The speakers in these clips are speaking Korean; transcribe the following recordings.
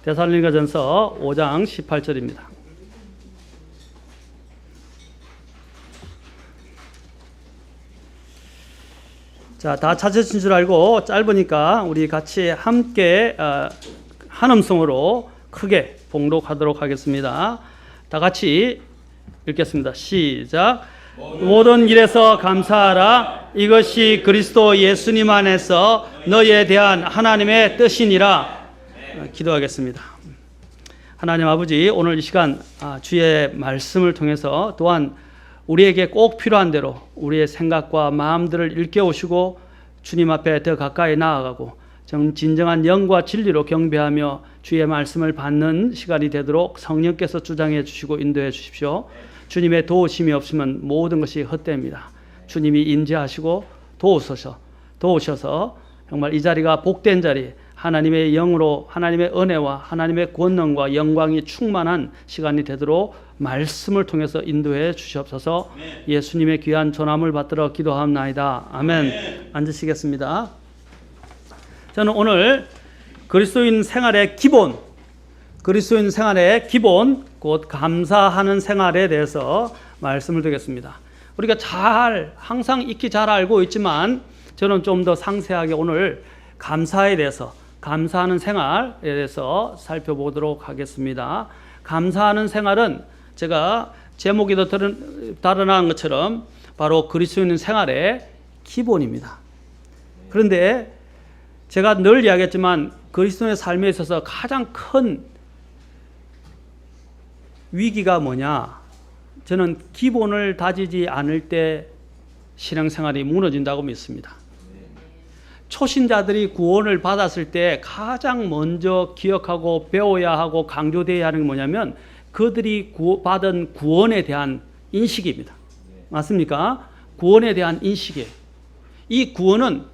데살로니가전서 5장 18절입니다. 자, 다 찾으신 줄 알고 짧으니까 우리 같이 함께 한 음성으로 크게 봉독하도록 하겠습니다. 다 같이 읽겠습니다. 시작. 모든 일에서 감사하라. 이것이 그리스도 예수님 안에서 너희에 대한 하나님의 뜻이니라. 기도하겠습니다. 하나님 아버지, 오늘 이 시간 주의 말씀을 통해서 또한 우리에게 꼭 필요한 대로 우리의 생각과 마음들을 일깨우시고 주님 앞에 더 가까이 나아가고 진정한 영과 진리로 경배하며 주의 말씀을 받는 시간이 되도록 성령께서 주장해 주시고 인도해 주십시오. 주님의 도우심이 없으면 모든 것이 헛됩니다. 주님이 임재하시고 도우셔서 정말 이 자리가 복된 자리, 하나님의 영으로 하나님의 은혜와 하나님의 권능과 영광이 충만한 시간이 되도록 말씀을 통해서 인도해 주시옵소서. 예수님의 귀한 전함을 받들어 기도하옵나이다. 아멘. 앉으시겠습니다. 저는 오늘 그리스도인 생활의 기본, 곧 감사하는 생활에 대해서 말씀을 드리겠습니다. 우리가 항상 익히 잘 알고 있지만 저는 좀 더 상세하게 오늘 감사하는 생활에 대해서 살펴보도록 하겠습니다. 감사하는 생활은 제가 제목에도 드러난 것처럼 바로 그리스도인 생활의 기본입니다. 그런데 제가 늘 이야기했지만 그리스도인의 삶에 있어서 가장 큰 위기가 뭐냐? 저는 기본을 다지지 않을 때 신앙생활이 무너진다고 믿습니다. 초신자들이 구원을 받았을 때 가장 먼저 기억하고 배워야 하고 강조되어야 하는 게 뭐냐면 그들이 받은 구원에 대한 인식입니다. 맞습니까? 구원에 대한 인식이에요. 이 구원은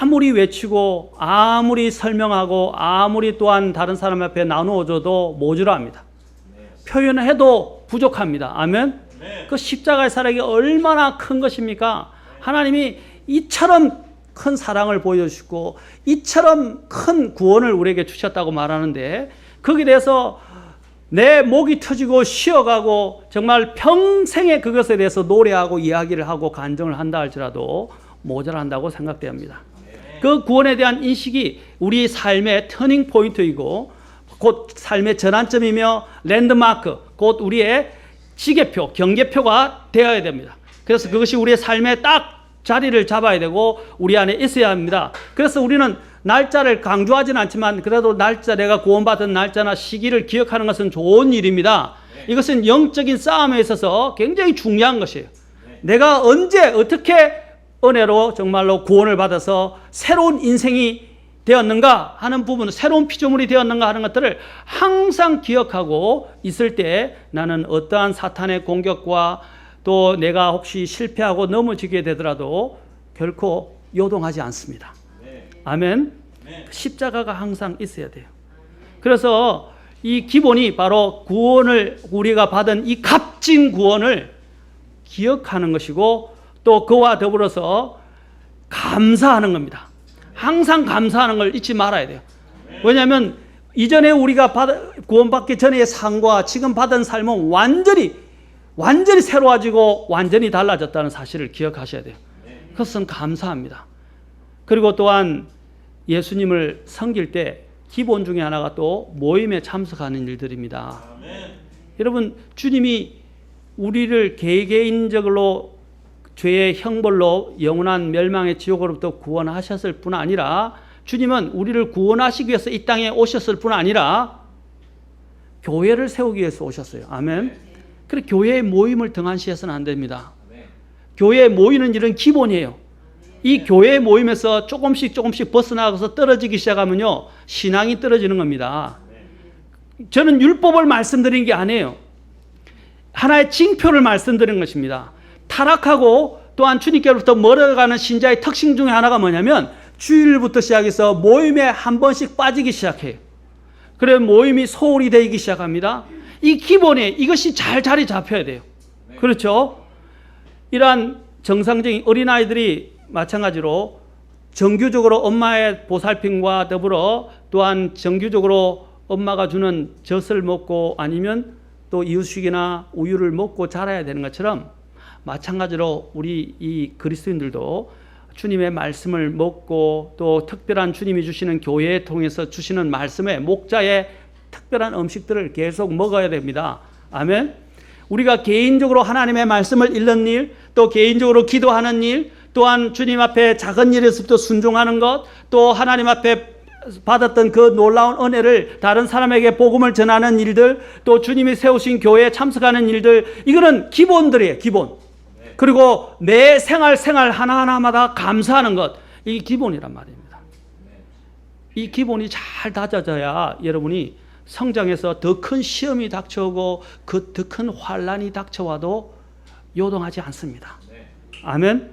아무리 외치고 아무리 설명하고 아무리 또한 다른 사람 앞에 나누어줘도 모자랍니다. 표현해도 부족합니다. 아멘? 그 십자가의 사랑이 얼마나 큰 것입니까? 하나님이 이처럼 큰 사랑을 보여주시고 이처럼 큰 구원을 우리에게 주셨다고 말하는데 거기에 대해서 내 목이 터지고 쉬어가고 정말 평생에 그것에 대해서 노래하고 이야기를 하고 간증을 한다 할지라도 모자란다고 생각됩니다. 그 구원에 대한 인식이 우리 삶의 터닝 포인트이고 곧 삶의 전환점이며 랜드마크, 곧 우리의 지계표, 경계표가 되어야 됩니다. 그래서 그것이 우리의 삶에 딱 자리를 잡아야 되고 우리 안에 있어야 합니다. 그래서 우리는 날짜를 강조하지는 않지만 그래도 내가 구원받은 날짜나 시기를 기억하는 것은 좋은 일입니다. 이것은 영적인 싸움에 있어서 굉장히 중요한 것이에요. 내가 언제 어떻게 은혜로 정말로 구원을 받아서 새로운 인생이 되었는가 하는 부분, 새로운 피조물이 되었는가 하는 것들을 항상 기억하고 있을 때 나는 어떠한 사탄의 공격과 또 내가 혹시 실패하고 넘어지게 되더라도 결코 요동하지 않습니다. 아멘. 십자가가 항상 있어야 돼요. 그래서 이 기본이 바로 구원을 우리가 받은 이 값진 구원을 기억하는 것이고 또 그와 더불어서 감사하는 겁니다. 항상 감사하는 걸 잊지 말아야 돼요. 왜냐하면 이전에 우리가 구원받기 전의 삶과 지금 받은 삶은 완전히 새로워지고 완전히 달라졌다는 사실을 기억하셔야 돼요. 그것은 감사합니다. 그리고 또한 예수님을 섬길 때 기본 중에 하나가 또 모임에 참석하는 일들입니다. 여러분, 주님이 우리를 개개인적으로 죄의 형벌로 영원한 멸망의 지옥으로부터 구원하셨을 뿐 아니라 주님은 우리를 구원하시기 위해서 이 땅에 오셨을 뿐 아니라 교회를 세우기 위해서 오셨어요. 아멘. 그래서 교회의 모임을 등한시해서는 안 됩니다. 교회에 모이는 일은 기본이에요. 이 교회 모임에서 조금씩 벗어나가서 떨어지기 시작하면요, 신앙이 떨어지는 겁니다. 저는 율법을 말씀드린 게 아니에요. 하나의 징표를 말씀드린 것입니다. 타락하고 또한 주님께로부터 멀어가는 신자의 특징 중에 하나가 뭐냐면 주일부터 시작해서 모임에 한 번씩 빠지기 시작해요. 그래 모임이 소홀히 되기 시작합니다. 이 기본에 이것이 잘 자리 잡혀야 돼요. 그렇죠? 이러한 정상적인 어린아이들이 마찬가지로 정규적으로 엄마의 보살핌과 더불어 또한 정규적으로 엄마가 주는 젖을 먹고 아니면 또 이유식이나 우유를 먹고 자라야 되는 것처럼 마찬가지로 우리 이 그리스도인들도 주님의 말씀을 먹고 또 특별한 주님이 주시는 교회에 통해서 주시는 말씀의 목자의 특별한 음식들을 계속 먹어야 됩니다. 아멘. 우리가 개인적으로 하나님의 말씀을 읽는 일, 또 개인적으로 기도하는 일, 또한 주님 앞에 작은 일에서부터 순종하는 것, 또 하나님 앞에 받았던 그 놀라운 은혜를 다른 사람에게 복음을 전하는 일들, 또 주님이 세우신 교회에 참석하는 일들, 이거는 기본들이에요. 기본. 그리고 내 생활 하나하나마다 감사하는 것, 이게 기본이란 말입니다. 이 기본이 잘 다져져야 여러분이 성장해서 더 큰 시험이 닥쳐오고 그 더 큰 환란이 닥쳐와도 요동하지 않습니다. 아멘.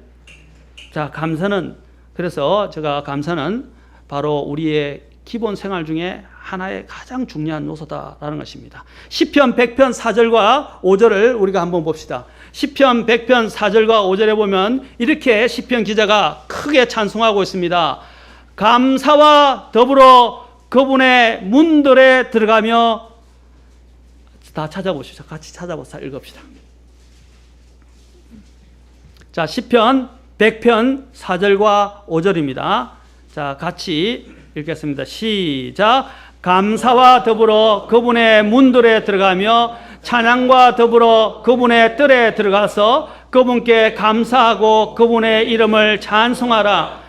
자, 감사는, 그래서 제가 감사는 바로 우리의 기본 생활 중에 하나의 가장 중요한 요소다라는 것입니다. 시편 100편 4절과 5절을 우리가 한번 봅시다. 시편 100편 4절과 5절에 보면 이렇게 시편 기자가 크게 찬송하고 있습니다. 감사와 더불어 그분의 문들에 들어가며, 다 찾아보시죠. 같이 찾아보자. 읽읍시다. 자, 시편 100편 4절과 5절입니다. 자, 같이 읽겠습니다. 시작. 감사와 더불어 그분의 문들에 들어가며 찬양과 더불어 그분의 뜰에 들어가서 그분께 감사하고 그분의 이름을 찬송하라.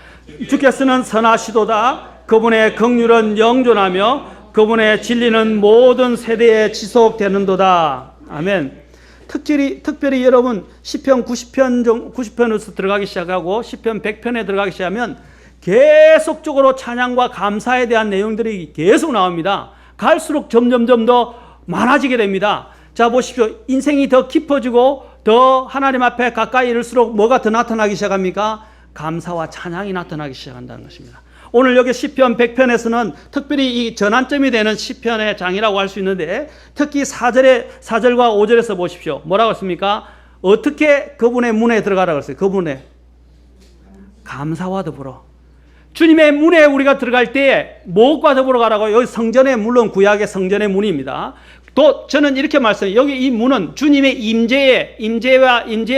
주께서는 선하시도다. 그분의 긍휼은 영존하며 그분의 진리는 모든 세대에 지속되는도다. 아멘. 특별히 여러분 시편 90편에서 들어가기 시작하고 시편 100편에 들어가기 시작하면 계속적으로 찬양과 감사에 대한 내용들이 계속 나옵니다. 갈수록 점점점 더 많아지게 됩니다. 자, 보십시오. 인생이 더 깊어지고 더 하나님 앞에 가까이 이를수록 뭐가 더 나타나기 시작합니까? 감사와 찬양이 나타나기 시작한다는 것입니다. 오늘 여기 시편 100편에서는 특별히 이 전환점이 되는 시편의 장이라고 할 수 있는데 특히 4절과 5절에서 보십시오. 뭐라고 했습니까? 어떻게 그분의 문에 들어가라고 했어요? 그분의 감사와 더불어. 주님의 문에 우리가 들어갈 때 무엇과 더불어 가라고? 여기 성전에, 물론 구약의 성전의 문입니다. 또 저는 이렇게 말씀해요. 여기 이 문은 주님의 임재에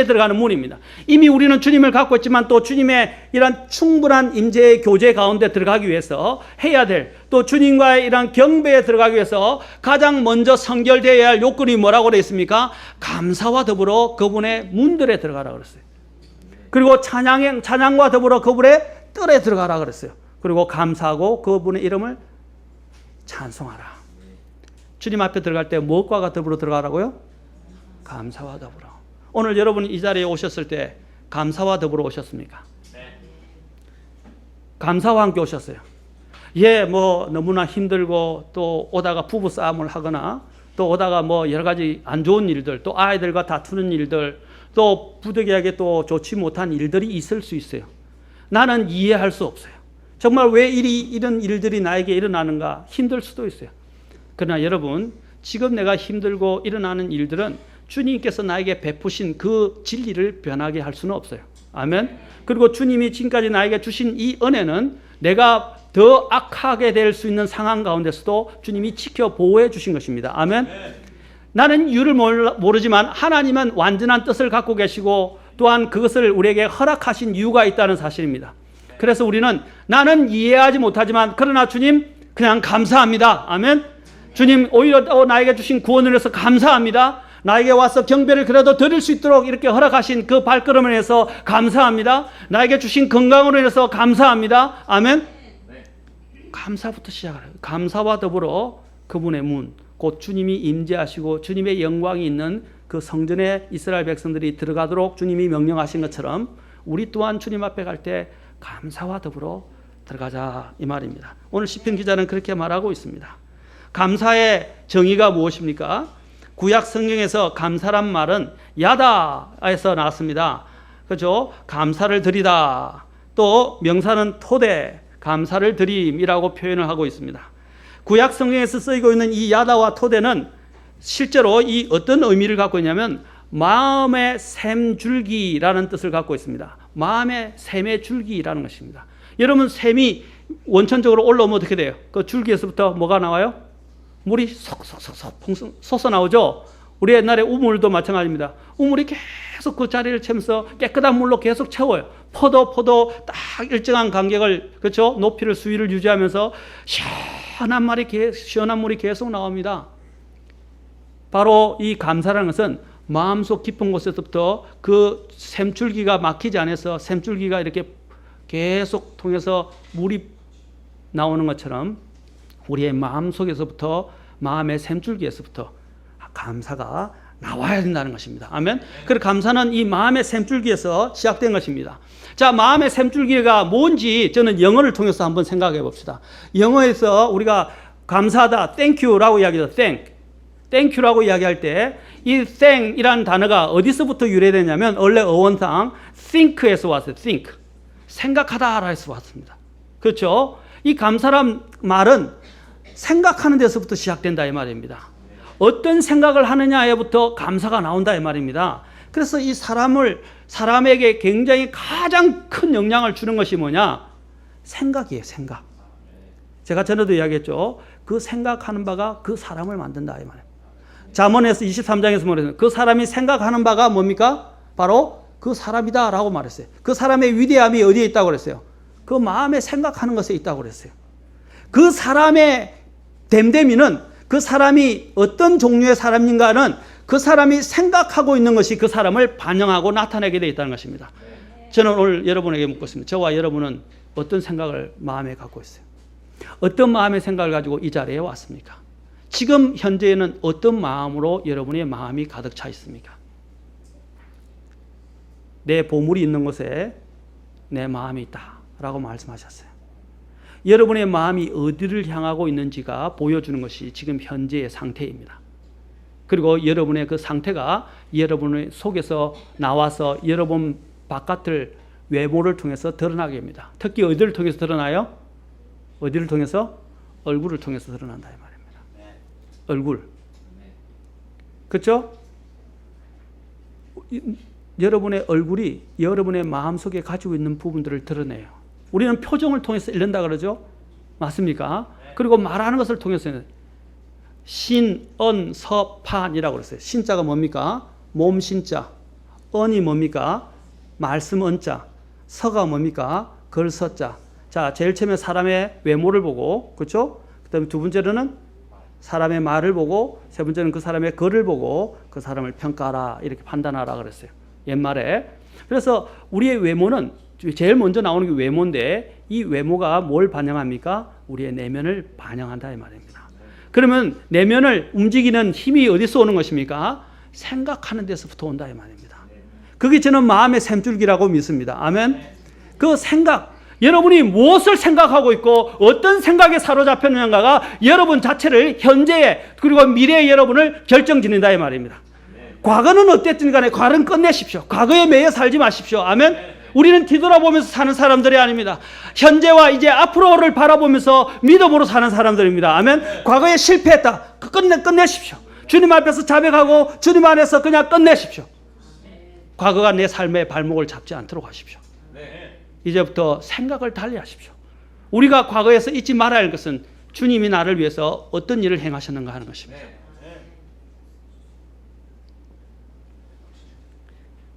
들어가는 문입니다. 이미 우리는 주님을 갖고 있지만 또 주님의 이런 충분한 임재의 교제 가운데 들어가기 위해서 해야 될, 또 주님과의 이런 경배에 들어가기 위해서 가장 먼저 성결되어야 할 요건이 뭐라고 되어 있습니까? 감사와 더불어 그분의 문들에 들어가라고 그랬어요. 그리고 찬양과 더불어 그분의 뜰에 들어가라 그랬어요. 그리고 감사하고 그분의 이름을 찬송하라. 주님 앞에 들어갈 때 무엇과 더불어 들어가라고요? 감사와 더불어. 오늘 여러분이 이 자리에 오셨을 때 감사와 더불어 오셨습니까? 감사와 함께 오셨어요. 예, 뭐 너무나 힘들고 또 오다가 부부 싸움을 하거나 또 오다가 뭐 여러 가지 안 좋은 일들, 또 아이들과 다투는 일들, 또 부득이하게 또 좋지 못한 일들이 있을 수 있어요. 나는 이해할 수 없어요. 정말 왜 이런 일들이 나에게 일어나는가 힘들 수도 있어요. 그러나 여러분, 지금 내가 힘들고 일어나는 일들은 주님께서 나에게 베푸신 그 진리를 변하게 할 수는 없어요. 아멘. 그리고 주님이 지금까지 나에게 주신 이 은혜는 내가 더 악하게 될 수 있는 상황 가운데서도 주님이 지켜 보호해 주신 것입니다. 아멘. 나는 이유를 모르지만 하나님은 완전한 뜻을 갖고 계시고 또한 그것을 우리에게 허락하신 이유가 있다는 사실입니다. 그래서 우리는 나는 이해하지 못하지만 그러나 주님 그냥 감사합니다. 아멘. 주님 오히려 나에게 주신 구원을 위해서 감사합니다. 나에게 와서 경배를 그래도 드릴 수 있도록 이렇게 허락하신 그 발걸음을 위해서 감사합니다. 나에게 주신 건강으로 인해서 감사합니다. 아멘. 감사부터 시작하라. 감사와 더불어 그분의 문, 곧 주님이 임재하시고 주님의 영광이 있는 그 성전에 이스라엘 백성들이 들어가도록 주님이 명령하신 것처럼 우리 또한 주님 앞에 갈 때 감사와 더불어 들어가자 이 말입니다. 오늘 시편 기자는 그렇게 말하고 있습니다. 감사의 정의가 무엇입니까? 구약 성경에서 감사란 말은 야다에서 나왔습니다. 그렇죠? 감사를 드리다. 또 명사는 토대, 감사를 드림이라고 표현을 하고 있습니다. 구약 성경에서 쓰이고 있는 이 야다와 토대는 실제로 이 어떤 의미를 갖고 있냐면 마음의 샘줄기라는 뜻을 갖고 있습니다. 마음의 샘의 줄기라는 것입니다. 여러분, 샘이 원천적으로 올라오면 어떻게 돼요? 그 줄기에서부터 뭐가 나와요? 물이 속속속속 솟아 나오죠. 우리 옛날에 우물도 마찬가지입니다. 우물이 계속 그 자리를 채우면서 깨끗한 물로 계속 채워요. 포도 딱 일정한 간격을, 그렇죠? 높이를, 수위를 유지하면서 시원한 물이 계속 나옵니다. 바로 이 감사라는 것은 마음속 깊은 곳에서부터 그 샘줄기가 막히지 않아서 샘줄기가 이렇게 계속 통해서 물이 나오는 것처럼 우리의 마음속에서부터, 마음의 샘줄기에서부터 감사가 나와야 된다는 것입니다. 아멘. 그래서 감사는 이 마음의 샘줄기에서 시작된 것입니다. 자, 마음의 sem줄기가 뭔지 저는 영어를 통해서 한번 생각해 봅시다. 영어에서 우리가 감사하다, thank you라고 이야기해요. thank you라고 이야기할 때 이 thank이라는 단어가 어디서부터 유래되냐면 원래 어원상 think에서 왔어요. think. 생각하다라서 왔습니다. 그렇죠? 이 감사란 말은 생각하는 데서부터 시작된다 이 말입니다. 어떤 생각을 하느냐에부터 감사가 나온다 이 말입니다. 그래서 이 사람에게 굉장히 가장 큰 영향을 주는 것이 뭐냐? 생각이에요, 생각. 제가 전에도 이야기했죠. 그 생각하는 바가 그 사람을 만든다 이 말이에요. 잠언에서 23장에서 말했어요. 그 사람이 생각하는 바가 뭡니까? 바로 그 사람이다 라고 말했어요. 그 사람의 위대함이 어디에 있다고 그랬어요? 그 마음에 생각하는 것에 있다고 그랬어요. 그 사람의 됨됨이는 그 사람이 어떤 종류의 사람인가는 그 사람이 생각하고 있는 것이 그 사람을 반영하고 나타내게 되어 있다는 것입니다. 저는 오늘 여러분에게 묻고 있습니다. 저와 여러분은 어떤 생각을 마음에 갖고 있어요? 어떤 마음의 생각을 가지고 이 자리에 왔습니까? 지금 현재에는 어떤 마음으로 여러분의 마음이 가득 차 있습니까? 내 보물이 있는 곳에 내 마음이 있다라고 말씀하셨어요. 여러분의 마음이 어디를 향하고 있는지가 보여주는 것이 지금 현재의 상태입니다. 그리고 여러분의 그 상태가 여러분의 속에서 나와서 여러분 바깥을 외모를 통해서 드러나게 됩니다. 특히 어디를 통해서 드러나요? 어디를 통해서? 얼굴을 통해서 드러난다 이 말입니다. 얼굴. 그렇죠? 여러분의 얼굴이 여러분의 마음속에 가지고 있는 부분들을 드러내요. 우리는 표정을 통해서 읽는다 그러죠? 맞습니까? 그리고 말하는 것을 통해서 신, 언, 서, 판이라고 그랬어요. 신자가 뭡니까? 몸 신자. 언이 뭡니까? 말씀 언자. 서가 뭡니까? 글 서자. 자, 제일 처음에 사람의 외모를 보고, 그렇죠? 그다음에 두 번째로는 사람의 말을 보고, 세 번째는 그 사람의 글을 보고 그 사람을 평가하라, 이렇게 판단하라 그랬어요. 옛말에. 그래서 우리의 외모는 제일 먼저 나오는 게 외모인데 이 외모가 뭘 반영합니까? 우리의 내면을 반영한다 이 말입니다. 그러면 내면을 움직이는 힘이 어디서 오는 것입니까? 생각하는 데서부터 온다 이 말입니다. 그게 저는 마음의 샘줄기라고 믿습니다. 아멘. 그 생각, 여러분이 무엇을 생각하고 있고 어떤 생각에 사로잡혔는가가 여러분 자체를 현재의 그리고 미래의 여러분을 결정짓는다 이 말입니다. 과거는 어땠든 간에 과거는 끝내십시오. 과거에 매여 살지 마십시오. 아멘. 우리는 뒤돌아보면서 사는 사람들이 아닙니다. 현재와 이제 앞으로를 바라보면서 믿음으로 사는 사람들입니다. 아멘. 과거에 실패했다. 끝내십시오. 주님 앞에서 자백하고 주님 안에서 그냥 끝내십시오. 과거가 내 삶의 발목을 잡지 않도록 하십시오. 이제부터 생각을 달리하십시오. 우리가 과거에서 잊지 말아야 할 것은 주님이 나를 위해서 어떤 일을 행하셨는가 하는 것입니다.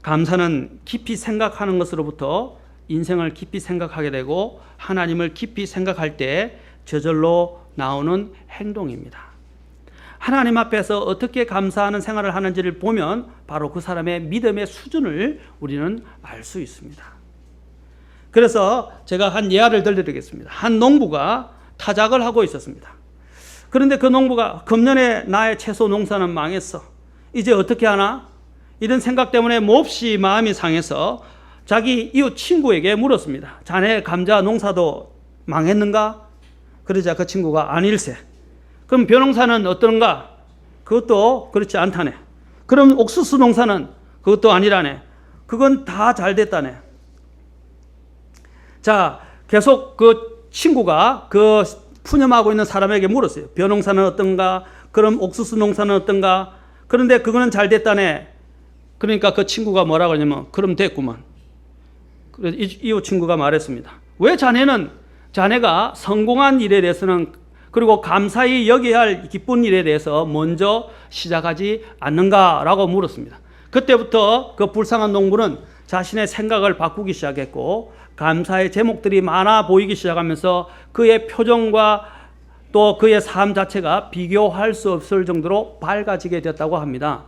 감사는 깊이 생각하는 것으로부터 인생을 깊이 생각하게 되고 하나님을 깊이 생각할 때 저절로 나오는 행동입니다. 하나님 앞에서 어떻게 감사하는 생활을 하는지를 보면 바로 그 사람의 믿음의 수준을 우리는 알 수 있습니다. 그래서 제가 한 예화를 들려드리겠습니다. 한 농부가 타작을 하고 있었습니다. 그런데 그 농부가 금년에 나의 채소 농사는 망했어. 이제 어떻게 하나? 이런 생각 때문에 몹시 마음이 상해서 자기 이웃 친구에게 물었습니다. 자네 감자 농사도 망했는가? 그러자 그 친구가 아닐세. 그럼 벼농사는 어떤가? 그것도 그렇지 않다네. 그럼 옥수수 농사는 그것도 아니라네. 그건 다 잘 됐다네. 자, 계속 그 친구가 그 푸념하고 있는 사람에게 물었어요. 벼농사는 어떤가? 그럼 옥수수 농사는 어떤가? 그런데 그거는 잘 됐다네. 그러니까 그 친구가 뭐라고 하냐면 그럼 됐구만. 그래서 이 친구가 말했습니다. 왜 자네가 성공한 일에 대해서는 그리고 감사히 여겨야 할 기쁜 일에 대해서 먼저 시작하지 않는가라고 물었습니다. 그때부터 그 불쌍한 농부는 자신의 생각을 바꾸기 시작했고 감사의 제목들이 많아 보이기 시작하면서 그의 표정과 또 그의 삶 자체가 비교할 수 없을 정도로 밝아지게 되었다고 합니다.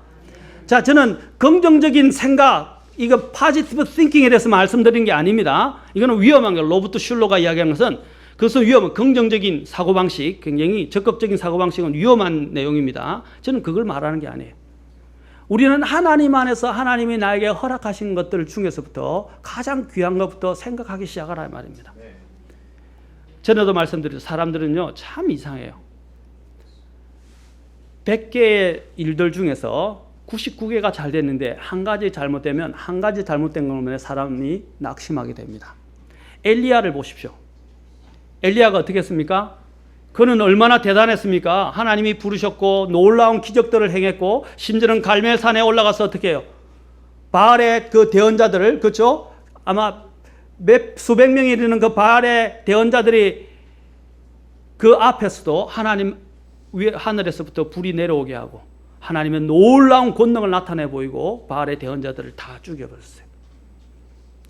자, 저는 긍정적인 생각, 이거 positive thinking에 대해서 말씀드린 게 아닙니다. 이거는 위험한 거예요. 로버트 슐러가 이야기한 것은 그것은 위험한 긍정적인 사고방식, 굉장히 적극적인 사고방식은 위험한 내용입니다. 저는 그걸 말하는 게 아니에요. 우리는 하나님 안에서 하나님이 나에게 허락하신 것들 중에서부터 가장 귀한 것부터 생각하기 시작하라 말입니다. 전에도 말씀드렸죠. 사람들은요 참 이상해요. 100개의 일들 중에서 99개가 잘 됐는데 한 가지 잘못되면 한 가지 잘못된 것에 사람이 낙심하게 됩니다. 엘리야를 보십시오. 엘리야가 어떻게 했습니까? 그는 얼마나 대단했습니까? 하나님이 부르셨고 놀라운 기적들을 행했고 심지어는 갈멜산에 올라가서 어떻게 해요? 바알의 그 대언자들을, 그렇죠? 아마 수백 명이 이르는 그 바알의 대언자들이 그 앞에서도 하나님 위에 하늘에서부터 불이 내려오게 하고 하나님의 놀라운 권능을 나타내 보이고 바알의 대언자들을 다 죽여버렸어요.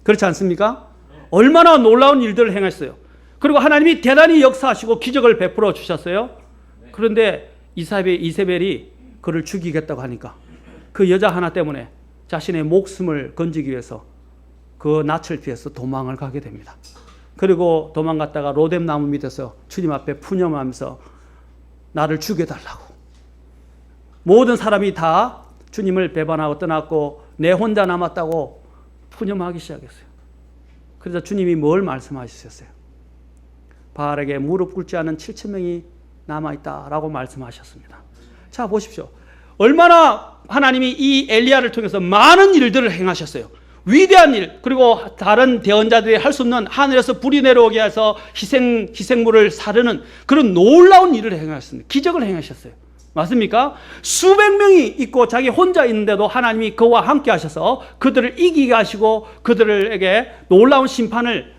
그렇지 않습니까? 얼마나 놀라운 일들을 행했어요. 그리고 하나님이 대단히 역사하시고 기적을 베풀어 주셨어요. 그런데 이세벨이 그를 죽이겠다고 하니까 그 여자 하나 때문에 자신의 목숨을 건지기 위해서 그 낯을 피해서 도망을 가게 됩니다. 그리고 도망갔다가 로뎀 나무 밑에서 주님 앞에 푸념하면서 나를 죽여달라고. 모든 사람이 다 주님을 배반하고 떠났고 내 혼자 남았다고 푸념하기 시작했어요. 그래서 주님이 뭘 말씀하셨어요? 바알에게 무릎 꿇지 않은 7,000명이 남아있다라고 말씀하셨습니다. 자, 보십시오. 얼마나 하나님이 이 엘리야를 통해서 많은 일들을 행하셨어요. 위대한 일, 그리고 다른 대언자들이 할 수 없는 하늘에서 불이 내려오게 해서 희생물을 사르는 그런 놀라운 일을 행하셨습니다. 기적을 행하셨어요. 맞습니까? 수백 명이 있고 자기 혼자 있는데도 하나님이 그와 함께 하셔서 그들을 이기게 하시고 그들에게 놀라운 심판을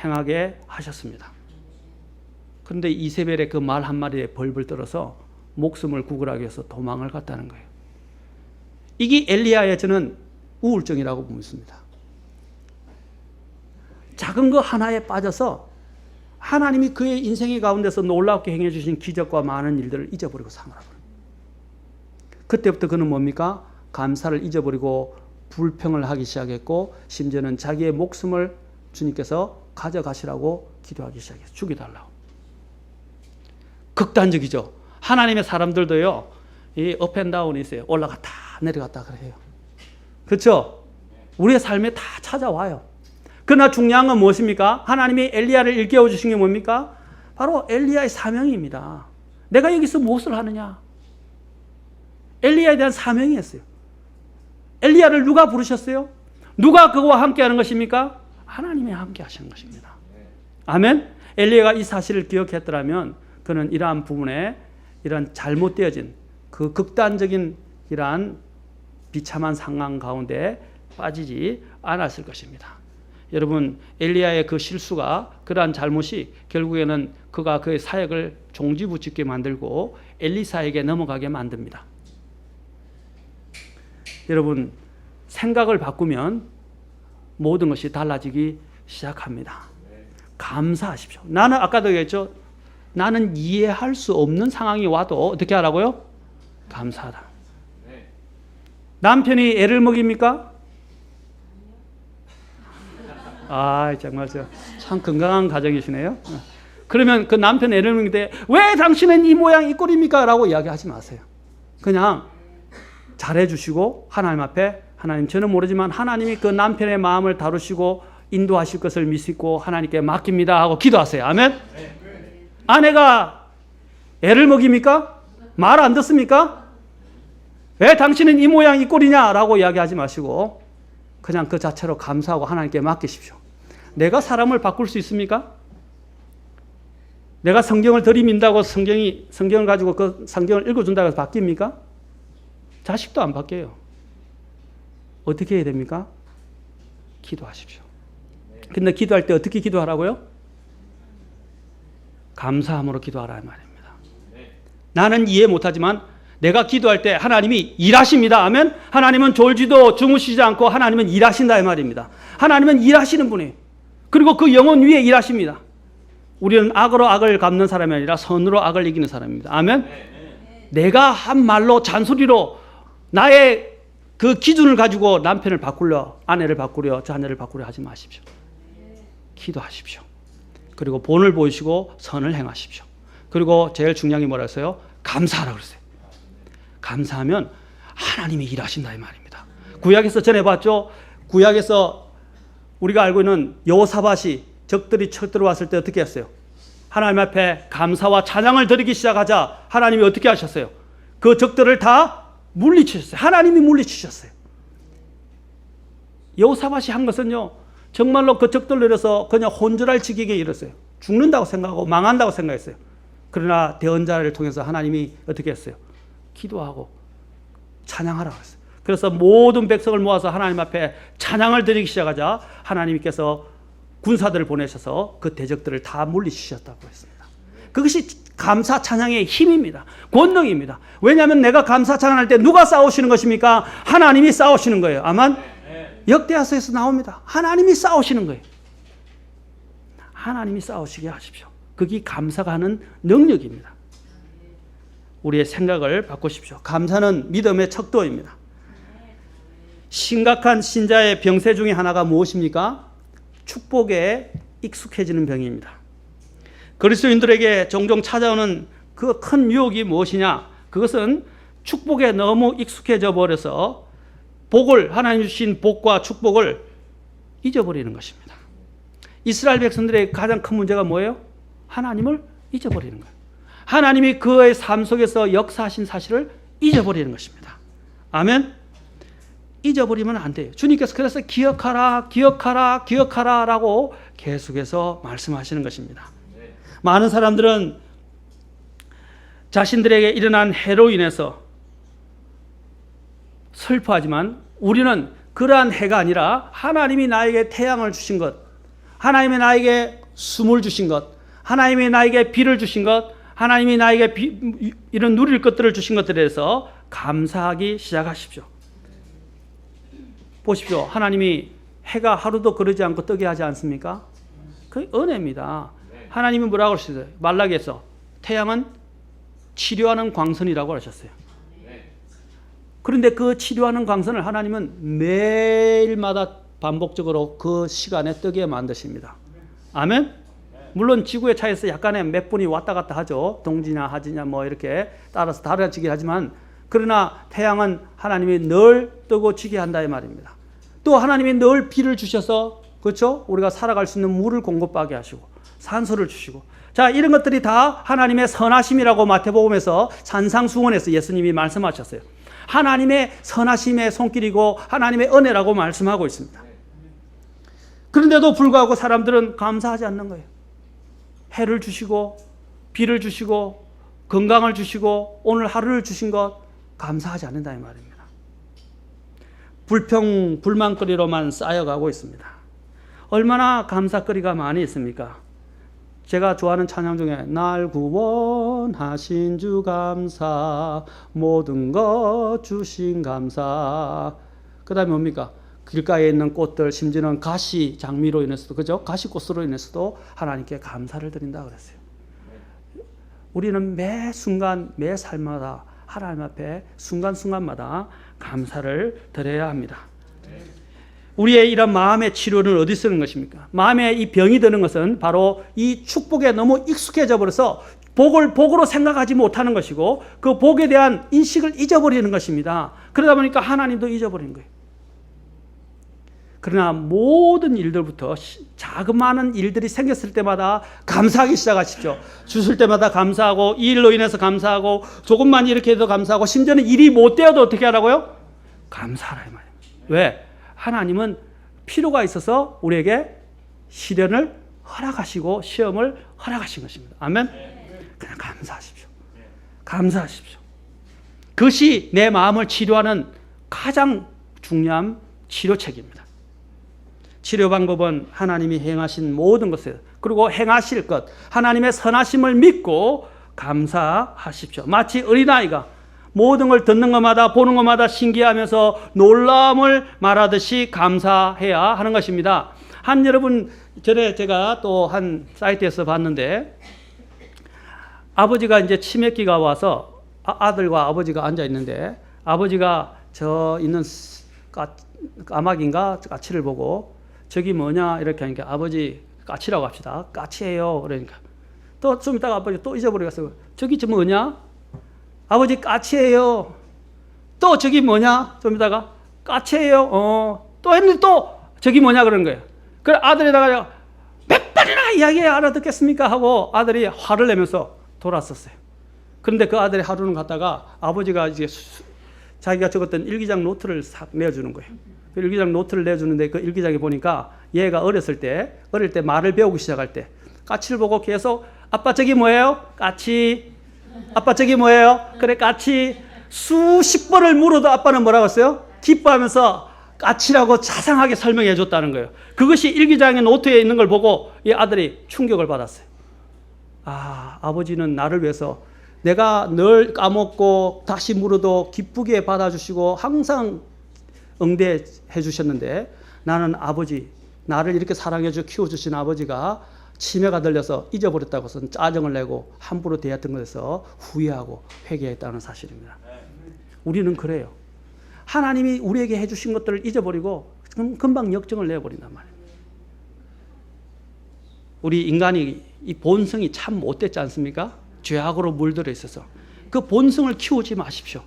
행하게 하셨습니다. 그런데 이세벨의 그 말 한마디에 벌벌 떨어서 목숨을 구걸하기 위해서 도망을 갔다는 거예요. 이게 엘리야의 저는 우울증이라고 봅니다. 작은 거 하나에 빠져서 하나님이 그의 인생의 가운데서 놀랍게 행해 주신 기적과 많은 일들을 잊어버리고 살아버려요. 그때부터 그는 뭡니까? 감사를 잊어버리고 불평을 하기 시작했고 심지어는 자기의 목숨을 주님께서 가져가시라고 기도하기 시작했어요. 죽여달라고. 극단적이죠. 하나님의 사람들도요, 이 업앤다운이 있어요. 올라갔다 내려갔다 그래요. 그렇죠? 우리의 삶에 다 찾아와요. 그러나 중요한 건 무엇입니까? 하나님이 엘리야를 일깨워 주신 게 뭡니까? 바로 엘리야의 사명입니다. 내가 여기서 무엇을 하느냐? 엘리야에 대한 사명이었어요. 엘리야를 누가 부르셨어요? 누가 그와 함께 하는 것입니까? 하나님이 함께 하시는 것입니다. 아멘? 엘리야가 이 사실을 기억했더라면 그는 이러한 부분에 이런 잘못되어진 그 극단적인 이러한 비참한 상황 가운데 빠지지 않았을 것입니다. 여러분, 엘리야의 그 실수가 그러한 잘못이 결국에는 그가 그의 사역을 종지부짓게 만들고 엘리사에게 넘어가게 만듭니다. 여러분, 생각을 바꾸면 모든 것이 달라지기 시작합니다. 감사하십시오. 나는 아까도 얘기했죠. 나는 이해할 수 없는 상황이 와도 어떻게 하라고요? 감사하다. 남편이 애를 먹입니까? 아, 정말 참 건강한 가정이시네요. 그러면 그 남편 애를 먹일 때 왜 당신은 이 모양 이 꼴입니까? 라고 이야기하지 마세요. 그냥 잘해주시고 하나님 앞에 하나님, 저는 모르지만 하나님이 그 남편의 마음을 다루시고 인도하실 것을 믿고 하나님께 맡깁니다 하고 기도하세요. 아멘? 아내가 애를 먹입니까? 말 안 듣습니까? 왜 당신은 이 모양 이 꼴이냐라고 이야기하지 마시고 그냥 그 자체로 감사하고 하나님께 맡기십시오. 내가 사람을 바꿀 수 있습니까? 내가 성경을 들이민다고 성경을 가지고 그 성경을 읽어준다고 해서 바뀝니까? 자식도 안 바뀌어요. 어떻게 해야 됩니까? 기도하십시오. 근데 기도할 때 어떻게 기도하라고요? 감사함으로 기도하라 이 말입니다. 나는 이해 못하지만 내가 기도할 때 하나님이 일하십니다 하면 하나님은 졸지도 주무시지 않고 하나님은 일하신다 이 말입니다. 하나님은 일하시는 분이에요. 그리고 그 영혼 위에 일하십니다. 우리는 악으로 악을 갚는 사람이 아니라 선으로 악을 이기는 사람입니다. 아멘? 내가 한 말로 잔소리로 나의 그 기준을 가지고 남편을 바꾸려, 아내를 바꾸려, 자녀를 바꾸려 하지 마십시오. 기도하십시오. 그리고 본을 보이시고 선을 행하십시오. 그리고 제일 중요한 게 뭐라 했어요? 감사하라고 그랬어요. 감사하면 하나님이 일하신다 이 말입니다. 구약에서 전해봤죠? 구약에서 우리가 알고 있는 여호사밧이 적들이 쳐들어왔을 때 어떻게 했어요? 하나님 앞에 감사와 찬양을 드리기 시작하자 하나님이 어떻게 하셨어요? 그 적들을 다 물리치셨어요. 하나님이 물리치셨어요. 여호사밧이 한 것은요, 정말로 그 적들을 이뤄서 그냥 혼절할 지경에 이르렀어요. 죽는다고 생각하고 망한다고 생각했어요. 그러나 대언자를 통해서 하나님이 어떻게 했어요? 기도하고 찬양하라고 했어요. 그래서 모든 백성을 모아서 하나님 앞에 찬양을 드리기 시작하자 하나님께서 군사들을 보내셔서 그 대적들을 다 물리치셨다고 했습니다. 그것이 감사 찬양의 힘입니다. 권능입니다. 왜냐하면 내가 감사 찬양할 때 누가 싸우시는 것입니까? 하나님이 싸우시는 거예요. 아멘. 역대하서에서 나옵니다. 하나님이 싸우시는 거예요. 하나님이 싸우시게 하십시오. 그게 감사가 하는 능력입니다. 우리의 생각을 바꾸십시오. 감사는 믿음의 척도입니다. 심각한 신자의 병세 중에 하나가 무엇입니까? 축복에 익숙해지는 병입니다. 그리스도인들에게 종종 찾아오는 그 큰 유혹이 무엇이냐? 그것은 축복에 너무 익숙해져 버려서 복을, 하나님 주신 복과 축복을 잊어버리는 것입니다. 이스라엘 백성들의 가장 큰 문제가 뭐예요? 하나님을 잊어버리는 거예요. 하나님이 그의 삶 속에서 역사하신 사실을 잊어버리는 것입니다. 아멘? 잊어버리면 안 돼요. 주님께서 그래서 기억하라, 기억하라, 기억하라 라고 계속해서 말씀하시는 것입니다. 많은 사람들은 자신들에게 일어난 해로 인해서 슬퍼하지만 우리는 그러한 해가 아니라 하나님이 나에게 태양을 주신 것, 하나님이 나에게 숨을 주신 것, 하나님이 나에게 비를 주신 것, 하나님이 나에게 이런 누릴 것들을 주신 것들에 대해서 감사하기 시작하십시오. 보십시오. 하나님이 해가 하루도 그러지 않고 뜨게 하지 않습니까? 그게 은혜입니다. 하나님이 뭐라고 하셨어요? 말라기에서 태양은 치료하는 광선이라고 하셨어요. 그런데 그 치료하는 광선을 하나님은 매일마다 반복적으로 그 시간에 뜨게 만드십니다. 아멘? 물론 지구의 차이에서 약간의 몇 분이 왔다 갔다 하죠. 동지냐 하지냐 뭐 이렇게 따라서 달라지긴 하지만 그러나 태양은 하나님이 늘 뜨고 지게 한다 이 말입니다. 또 하나님이 늘 비를 주셔서 그렇죠? 우리가 살아갈 수 있는 물을 공급하게 하시고 산소를 주시고 자 이런 것들이 다 하나님의 선하심이라고 마태복음에서 산상수훈에서 예수님이 말씀하셨어요. 하나님의 선하심의 손길이고 하나님의 은혜라고 말씀하고 있습니다. 그런데도 불구하고 사람들은 감사하지 않는 거예요. 해를 주시고 비를 주시고 건강을 주시고 오늘 하루를 주신 것 감사하지 않는다 이 말입니다. 불만거리로만 쌓여가고 있습니다. 얼마나 감사거리가 많이 있습니까? 제가 좋아하는 찬양 중에 날 구원하신 주 감사 모든 것 주신 감사 그 다음에 뭡니까? 길가에 있는 꽃들 심지어는 가시 장미로 인해서도 그죠? 가시꽃으로 인해서도 하나님께 감사를 드린다 그랬어요. 우리는 매 순간 매 삶마다 하나님 앞에 순간순간마다 감사를 드려야 합니다. 우리의 이런 마음의 치료는 어디 쓰는 것입니까? 마음의 이 병이 드는 것은 바로 이 축복에 너무 익숙해져 버려서 복을 복으로 생각하지 못하는 것이고 그 복에 대한 인식을 잊어버리는 것입니다. 그러다 보니까 하나님도 잊어버리는 거예요. 그러나 모든 일들부터 자그마한 일들이 생겼을 때마다 감사하기 시작하십시오. 주실 때마다 감사하고, 이 일로 인해서 감사하고, 조금만 이렇게 해도 감사하고, 심지어는 일이 못 되어도 어떻게 하라고요? 감사하라 이 말이에요. 왜? 하나님은 필요가 있어서 우리에게 시련을 허락하시고 시험을 허락하신 것입니다. 아멘? 그냥 감사하십시오. 감사하십시오. 그것이 내 마음을 치료하는 가장 중요한 치료책입니다. 치료 방법은 하나님이 행하신 모든 것에, 그리고 행하실 것, 하나님의 선하심을 믿고 감사하십시오. 마치 어린아이가 모든 걸 듣는 것마다 보는 것마다 신기하면서 놀라움을 말하듯이 감사해야 하는 것입니다. 여러분, 전에 제가 또 한 사이트에서 봤는데, 아버지가 이제 치매기가 와서 아들과 아버지가 앉아 있는데, 아버지가 저 있는 까마귀인가 까치를 보고 저기 뭐냐 이렇게 하니까, 아버지 까치라고 합시다. 까치예요. 그러니까 또 좀 있다가 아버지 또 잊어버리겠어요. 저기 저 뭐냐? 아버지 까치예요. 또 저기 뭐냐? 좀 있다가 까치예요. 또 했는데 또 저기 뭐냐 그런 거예요. 그래 아들에다가 몇 번이나 이야기 알아듣겠습니까 하고 아들이 화를 내면서 돌았었어요. 그런데 그 아들이 하루는 갔다가 아버지가 이제 자기가 적었던 일기장 노트를 싹 내어주는 거예요. 그 일기장 노트를 내주는데 그 일기장에 보니까 얘가 어릴 때 말을 배우기 시작할 때 까치를 보고 계속 아빠 저기 뭐예요? 까치. 아빠 저기 뭐예요? 그래 까치. 수십 번을 물어도 아빠는 뭐라고 했어요? 기뻐하면서 까치라고 자상하게 설명해 줬다는 거예요. 그것이 일기장의 노트에 있는 걸 보고 이 아들이 충격을 받았어요. 아, 아버지는 나를 위해서 내가 늘 까먹고 다시 물어도 기쁘게 받아주시고 항상 응대해 주셨는데, 나는 아버지, 나를 이렇게 사랑해주고 키워주신 아버지가 치매가 들려서 잊어버렸다고 해서 짜증을 내고 함부로 대했던 것에서 후회하고 회개했다는 사실입니다. 우리는 그래요. 하나님이 우리에게 해주신 것들을 잊어버리고 금방 역정을 내버린단 말이에요. 우리 인간이 이 본성이 참 못됐지 않습니까? 죄악으로 물들어 있어서 그 본성을 키우지 마십시오.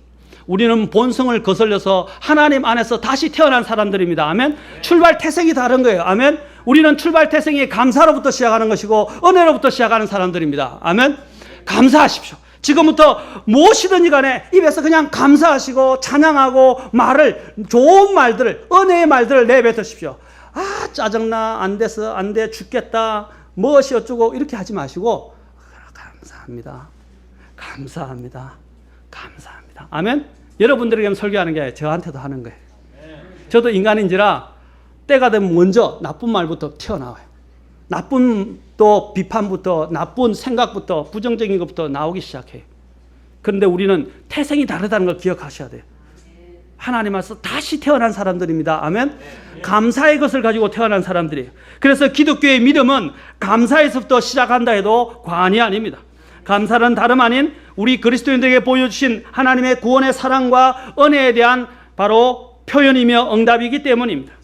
우리는 본성을 거슬려서 하나님 안에서 다시 태어난 사람들입니다. 아멘. 출발 태생이 다른 거예요. 아멘. 우리는 출발 태생이 감사로부터 시작하는 것이고 은혜로부터 시작하는 사람들입니다. 아멘. 감사하십시오. 지금부터 무엇이든지 간에 입에서 그냥 감사하시고 찬양하고 좋은 말들을, 은혜의 말들을 내뱉으십시오. 아, 짜증나, 안 돼서, 안 돼, 죽겠다, 무엇이 어쩌고 이렇게 하지 마시고 감사합니다. 감사합니다. 감사합니다. 아멘. 여러분들에게는 설교하는 게 아니라 저한테도 하는 거예요. 저도 인간인지라 때가 되면 먼저 나쁜 말부터 튀어나와요. 나쁜 또 비판부터, 나쁜 생각부터, 부정적인 것부터 나오기 시작해요. 그런데 우리는 태생이 다르다는 걸 기억하셔야 돼요. 하나님 앞에서 다시 태어난 사람들입니다. 아멘. 감사의 것을 가지고 태어난 사람들이에요. 그래서 기독교의 믿음은 감사에서부터 시작한다 해도 과언이 아닙니다. 감사는 다름 아닌 우리 그리스도인들에게 보여주신 하나님의 구원의 사랑과 은혜에 대한 바로 표현이며 응답이기 때문입니다.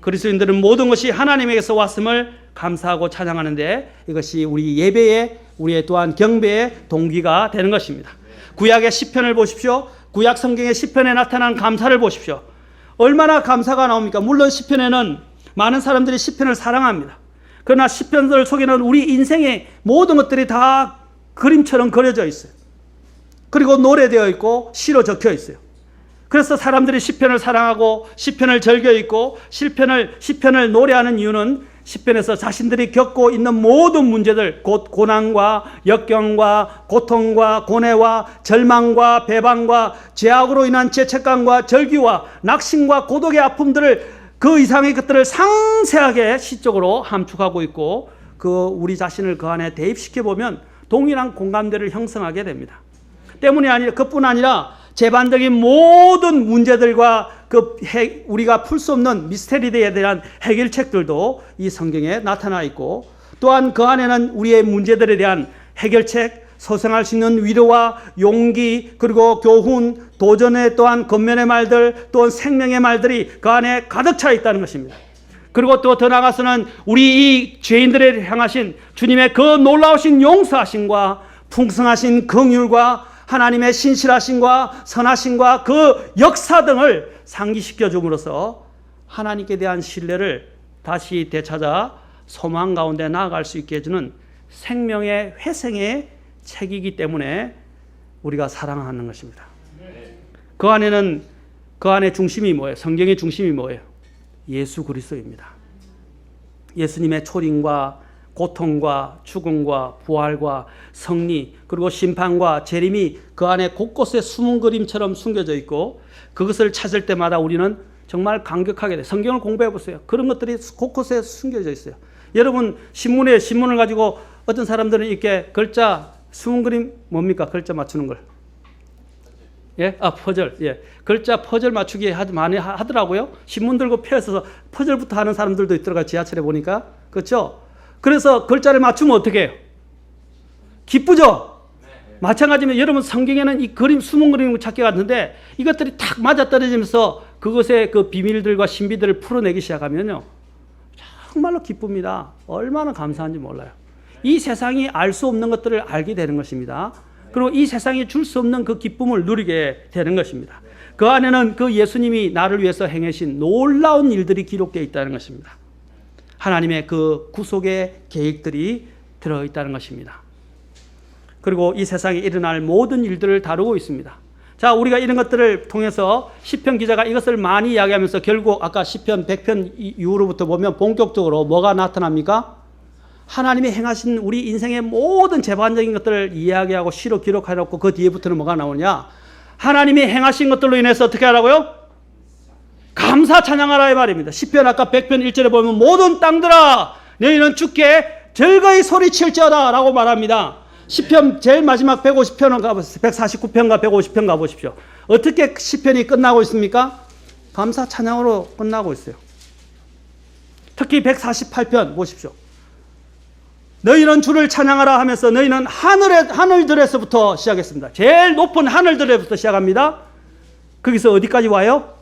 그리스도인들은 모든 것이 하나님에게서 왔음을 감사하고 찬양하는데, 이것이 우리 예배의, 우리의 또한 경배의 동기가 되는 것입니다. 구약의 시편을 보십시오. 구약 성경의 시편에 나타난 감사를 보십시오. 얼마나 감사가 나옵니까? 물론 시편에는 많은 사람들이 시편을 사랑합니다. 그러나 시편들 속에는 우리 인생의 모든 것들이 다 그림처럼 그려져 있어요. 그리고 노래되어 있고 시로 적혀 있어요. 그래서 사람들이 시편을 사랑하고 시편을 즐겨 읽고 시편을 노래하는 이유는 시편에서 자신들이 겪고 있는 모든 문제들, 곧 고난과 역경과 고통과 고뇌와 절망과 배반과 죄악으로 인한 죄책감과 절규와 낙심과 고독의 아픔들을, 그 이상의 것들을 상세하게 시적으로 함축하고 있고, 우리 자신을 그 안에 대입시켜 보면 동일한 공감대를 형성하게 됩니다. 그뿐 아니라 재반적인 모든 문제들과 우리가 풀 수 없는 미스테리에 대한 해결책들도 이 성경에 나타나 있고, 또한 그 안에는 우리의 문제들에 대한 해결책, 소생할 수 있는 위로와 용기, 그리고 교훈, 도전의 또한 권면의 말들, 또한 생명의 말들이 그 안에 가득 차 있다는 것입니다. 그리고 또 더 나아가서는 우리 이 죄인들을 향하신 주님의 그 놀라우신 용서하심과 풍성하신 긍휼과 하나님의 신실하심과 선하심과 그 역사 등을 상기시켜 줌으로써 하나님께 대한 신뢰를 다시 되찾아 소망 가운데 나아갈 수 있게 해주는 생명의 회생의 책이기 때문에 우리가 사랑하는 것입니다. 그 안에 중심이 뭐예요? 성경의 중심이 뭐예요? 예수 그리스도입니다. 예수님의 초림과 고통과 죽음과 부활과 승리 그리고 심판과 재림이 그 안에 곳곳에 숨은 그림처럼 숨겨져 있고 그것을 찾을 때마다 우리는 정말 감격하게 돼요. 성경을 공부해 보세요. 그런 것들이 곳곳에 숨겨져 있어요. 여러분 신문을 가지고 어떤 사람들은 이렇게 글자 숨은 그림 뭡니까? 글자 맞추는 걸. 예? 퍼즐. 예. 글자 퍼즐 맞추기 많이 하더라고요. 신문 들고 펴서 퍼즐부터 하는 사람들도 있더라고요. 지하철에 보니까. 그렇죠? 그래서 글자를 맞추면 어떻게 해요? 기쁘죠? 마찬가지면 여러분 성경에는 이 그림, 숨은 그림을 찾기 같은데 이것들이 탁 맞아떨어지면서 그것의 그 비밀들과 신비들을 풀어내기 시작하면요. 정말로 기쁩니다. 얼마나 감사한지 몰라요. 이 세상이 알 수 없는 것들을 알게 되는 것입니다. 그리고 이 세상이 줄 수 없는 그 기쁨을 누리게 되는 것입니다. 그 안에는 그 예수님이 나를 위해서 행하신 놀라운 일들이 기록되어 있다는 것입니다. 하나님의 그 구속의 계획들이 들어있다는 것입니다. 그리고 이 세상에 일어날 모든 일들을 다루고 있습니다. 자, 우리가 이런 것들을 통해서 시편 기자가 이것을 많이 이야기하면서 결국 아까 시편 100편 이후로부터 보면 본격적으로 뭐가 나타납니까? 하나님이 행하신 우리 인생의 모든 재반적인 것들을 이야기하고 시로 기록해놓고 그 뒤에부터는 뭐가 나오냐? 하나님이 행하신 것들로 인해서 어떻게 하라고요? 감사 찬양하라 이 말입니다. 시편 아까 100편 1절에 보면 모든 땅들아 너희는 주께 즐거이 소리칠지어다 라고 말합니다. 시편 제일 마지막 150편은 가보세요. 149편과 150편 가보십시오. 어떻게 시편이 끝나고 있습니까? 감사 찬양으로 끝나고 있어요. 특히 148편 보십시오. 너희는 주를 찬양하라 하면서 너희는 하늘들에서부터 시작했습니다. 제일 높은 하늘들에서부터 시작합니다. 거기서 어디까지 와요?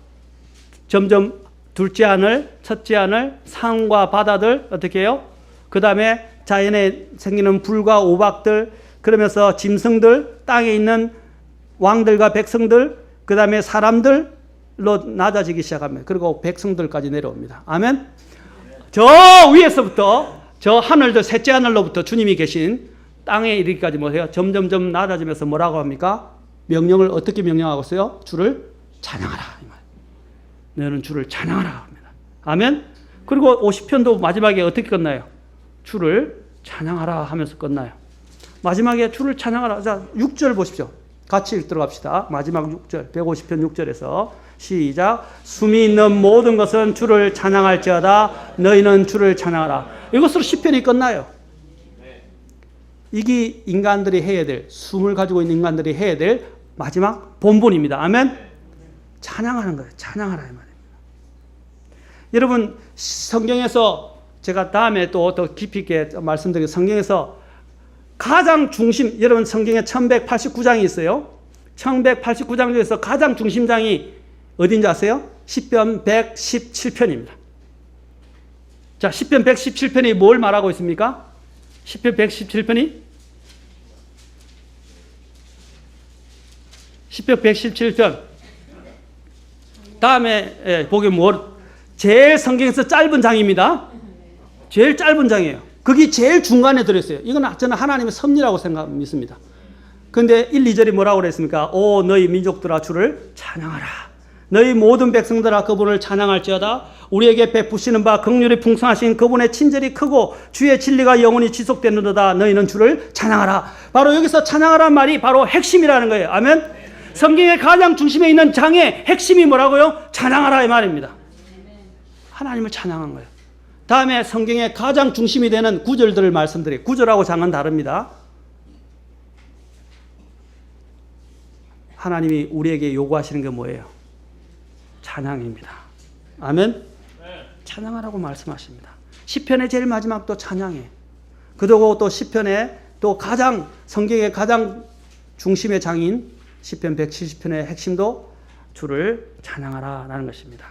점점 둘째 하늘, 첫째 하늘, 산과 바다들 어떻게 해요? 그 다음에 자연에 생기는 불과 오박들, 그러면서 짐승들, 땅에 있는 왕들과 백성들, 그 다음에 사람들로 낮아지기 시작합니다. 그리고 백성들까지 내려옵니다. 아멘? 저 위에서부터 저 하늘들, 셋째 하늘로부터 주님이 계신 땅에 이르기까지 뭐해요? 점점점 낮아지면서 뭐라고 합니까? 명령을 어떻게 명령하고 있어요? 주를 찬양하라. 너는 주를 찬양하라 합니다. 아멘? 그리고 50편도 마지막에 어떻게 끝나요? 주를 찬양하라 하면서 끝나요. 마지막에 주를 찬양하라. 자, 6절 보십시오. 같이 읽도록 합시다. 마지막 6절, 150편 6절에서 시작. 숨이 있는 모든 것은 주를 찬양할지어다. 너희는 주를 찬양하라. 이것으로 시편이 끝나요. 이게 인간들이 해야 될, 숨을 가지고 있는 인간들이 해야 될 마지막 본분입니다. 아멘? 찬양하는 거예요. 찬양하라 이 말입니다. 여러분 성경에서 제가 다음에 또 더 깊이 있게 말씀드리고 성경에서 가장 중심, 여러분 성경에 1189장이 있어요. 1189장 중에서 가장 중심장이 어딘지 아세요? 시편 117편입니다. 자, 시편 117편이 뭘 말하고 있습니까? 시편 117편이 시편 117편 다음에 보면 제일 성경에서 짧은 장입니다. 제일 짧은 장이에요. 거기 제일 중간에 들어있어요. 이건 저는 하나님의 섭리라고 믿습니다. 그런데 1, 2절이 뭐라고 그랬습니까? 오 너희 민족들아 주를 찬양하라. 너희 모든 백성들아 그분을 찬양할지어다. 우리에게 베푸시는 바 긍휼이 풍성하신 그분의 친절이 크고 주의 진리가 영원히 지속되는도다. 너희는 주를 찬양하라. 바로 여기서 찬양하라는 말이 바로 핵심이라는 거예요. 아멘? 성경의 가장 중심에 있는 장의 핵심이 뭐라고요? 찬양하라 이 말입니다. 하나님을 찬양한 거예요. 다음에 성경의 가장 중심이 되는 구절들을 말씀드려요. 구절하고 장은 다릅니다. 하나님이 우리에게 요구하시는 게 뭐예요? 찬양입니다. 아멘? 찬양하라고 말씀하십니다. 시편의 제일 마지막도 찬양이에요. 그리고 또 시편의 또 가장 성경의 가장 중심의 장인 시편 170편의 핵심도 주를 찬양하라라는 것입니다.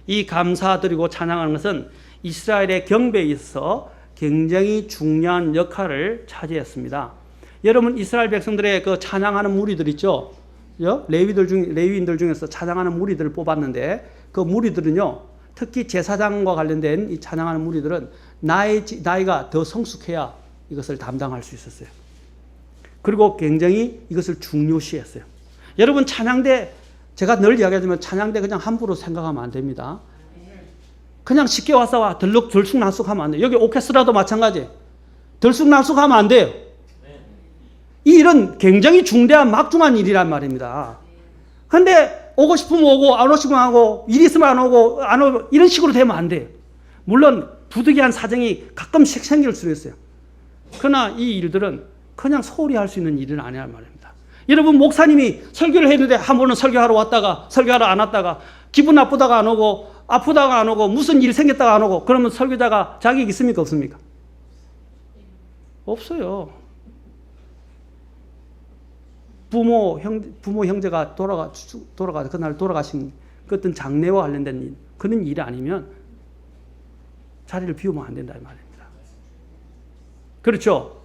이 감사드리고 찬양하는 것은 이스라엘의 경배에 있어서 굉장히 중요한 역할을 차지했습니다. 여러분 이스라엘 백성들의 그 찬양하는 무리들 있죠? 레위인들 중에서 찬양하는 무리들을 뽑았는데 그 무리들은요 특히 제사장과 관련된 이 찬양하는 무리들은 나이가 더 성숙해야 이것을 담당할 수 있었어요. 그리고 굉장히 이것을 중요시했어요. 여러분 찬양대, 제가 늘 이야기하지만 찬양대 그냥 함부로 생각하면 안 됩니다. 그냥 쉽게 와서 들쑥날쑥하면 안 돼요. 여기 오케스트라도 마찬가지. 들쑥날쑥하면 안 돼요. 이 일은 굉장히 중대한 막중한 일이란 말입니다. 근데 오고 싶으면 오고 안 오고 싶으면 안 오고 일 있으면 안 오고 이런 식으로 되면 안 돼요. 물론 부득이한 사정이 가끔씩 생길 수 있어요. 그러나 이 일들은 그냥 소홀히 할 수 있는 일은 아니란 말입니다. 여러분 목사님이 설교를 했는데 한 번은 설교하러 왔다가 설교하러 안 왔다가 기분 나쁘다가 안 오고 아프다가 안 오고 무슨 일 생겼다가 안 오고 그러면 설교자가 자격이 있습니까 없습니까? 없어요. 부모 형제가 돌아가 그날 돌아가신 그 어떤 장례와 관련된 일, 그런 일이 아니면 자리를 비우면 안 된다 이 말입니다. 그렇죠?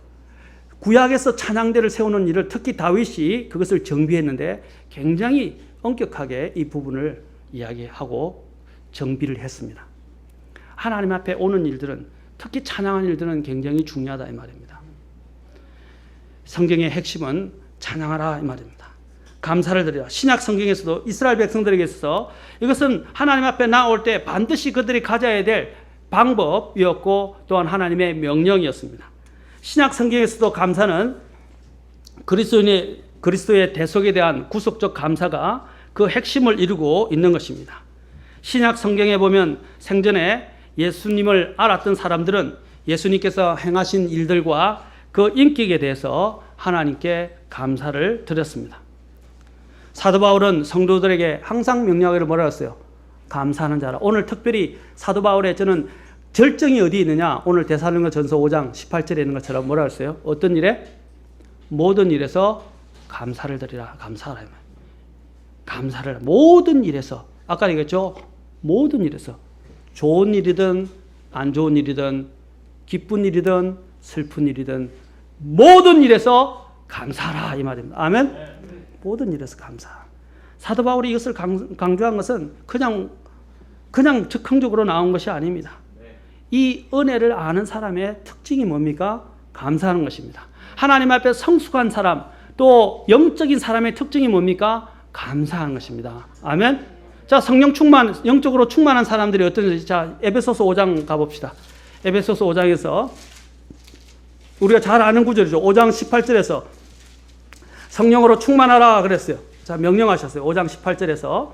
구약에서 찬양대를 세우는 일을 특히 다윗이 그것을 정비했는데 굉장히 엄격하게 이 부분을 이야기하고 정비를 했습니다. 하나님 앞에 오는 일들은 특히 찬양하는 일들은 굉장히 중요하다 이 말입니다. 성경의 핵심은 찬양하라 이 말입니다. 감사를 드려. 신약 성경에서도 이스라엘 백성들에게 있어서 이것은 하나님 앞에 나올 때 반드시 그들이 가져야 될 방법이었고 또한 하나님의 명령이었습니다. 신약 성경에서도 감사는 그리스도의 대속에 대한 구속적 감사가 그 핵심을 이루고 있는 것입니다. 신약 성경에 보면 생전에 예수님을 알았던 사람들은 예수님께서 행하신 일들과 그 인격에 대해서 하나님께 감사를 드렸습니다. 사도 바울은 성도들에게 항상 명령하기를 뭐라 했어요? 감사하는 자라. 오늘 특별히 사도 바울의 저는 절정이 어디 있느냐? 오늘 데살로니가전서 5장 18절에 있는 것처럼 뭐라 했어요? 어떤 일에? 모든 일에서 감사를 드리라. 감사하라. 감사를 모든 일에서. 아까 얘기했죠? 모든 일에서. 좋은 일이든 안 좋은 일이든 기쁜 일이든 슬픈 일이든 모든 일에서 감사하라 이 말입니다. 아멘? 모든 일에서 감사. 사도 바울이 이것을 강조한 것은 그냥 즉흥적으로 나온 것이 아닙니다. 이 은혜를 아는 사람의 특징이 뭡니까? 감사하는 것입니다. 하나님 앞에 성숙한 사람, 또 영적인 사람의 특징이 뭡니까? 감사하는 것입니다. 아멘? 자, 영적으로 충만한 사람들이 어떤지, 자, 에베소서 5장 가봅시다. 에베소서 5장에서 우리가 잘 아는 구절이죠. 5장 18절에서 성령으로 충만하라 그랬어요. 자, 명령하셨어요. 5장 18절에서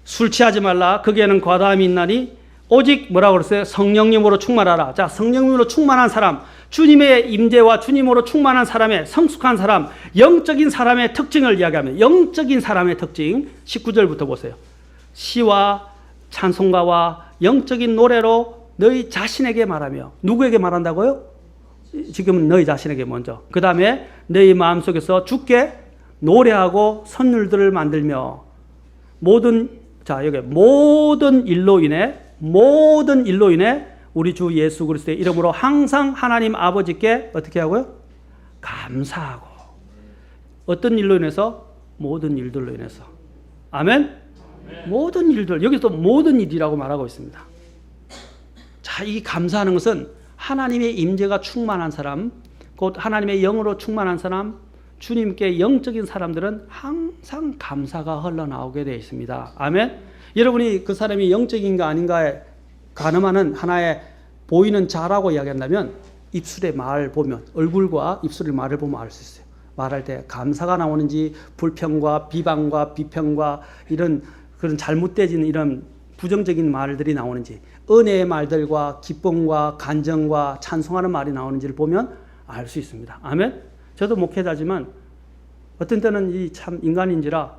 술 취하지 말라. 거기에는 과다함이 있나니 오직 뭐라고 그랬어요? 성령님으로 충만하라. 자, 성령님으로 충만한 사람, 주님의 임재와 주님으로 충만한 사람의 성숙한 사람, 영적인 사람의 특징을 이야기하면 영적인 사람의 특징 19절부터 보세요. 시와 찬송가와 영적인 노래로 너희 자신에게 말하며 누구에게 말한다고요? 지금은 너희 자신에게 먼저. 그 다음에 너희 마음속에서 주께 노래하고 선율들을 만들며 모든 일로 인해 우리 주 예수 그리스도의 이름으로 항상 하나님 아버지께 어떻게 하고요? 감사하고. 어떤 일로 인해서? 모든 일들로 인해서. 아멘? 모든 일들. 여기서 모든 일이라고 말하고 있습니다. 자, 이 감사하는 것은 하나님의 임재가 충만한 사람, 곧 하나님의 영으로 충만한 사람, 주님께 영적인 사람들은 항상 감사가 흘러나오게 되어 있습니다. 아멘? 여러분이 그 사람이 영적인가 아닌가에 가늠하는 하나의 보이는 자라고 이야기한다면 입술의 말 보면, 얼굴과 입술의 말을 보면 알 수 있어요. 말할 때 감사가 나오는지 불평과 비방과 비평과 이런 그런 잘못되어진 이런 부정적인 말들이 나오는지, 은혜의 말들과 기쁨과 간정과 찬송하는 말이 나오는지를 보면 알 수 있습니다. 아멘? 저도 목회자지만 어떤 때는 이 참 인간인지라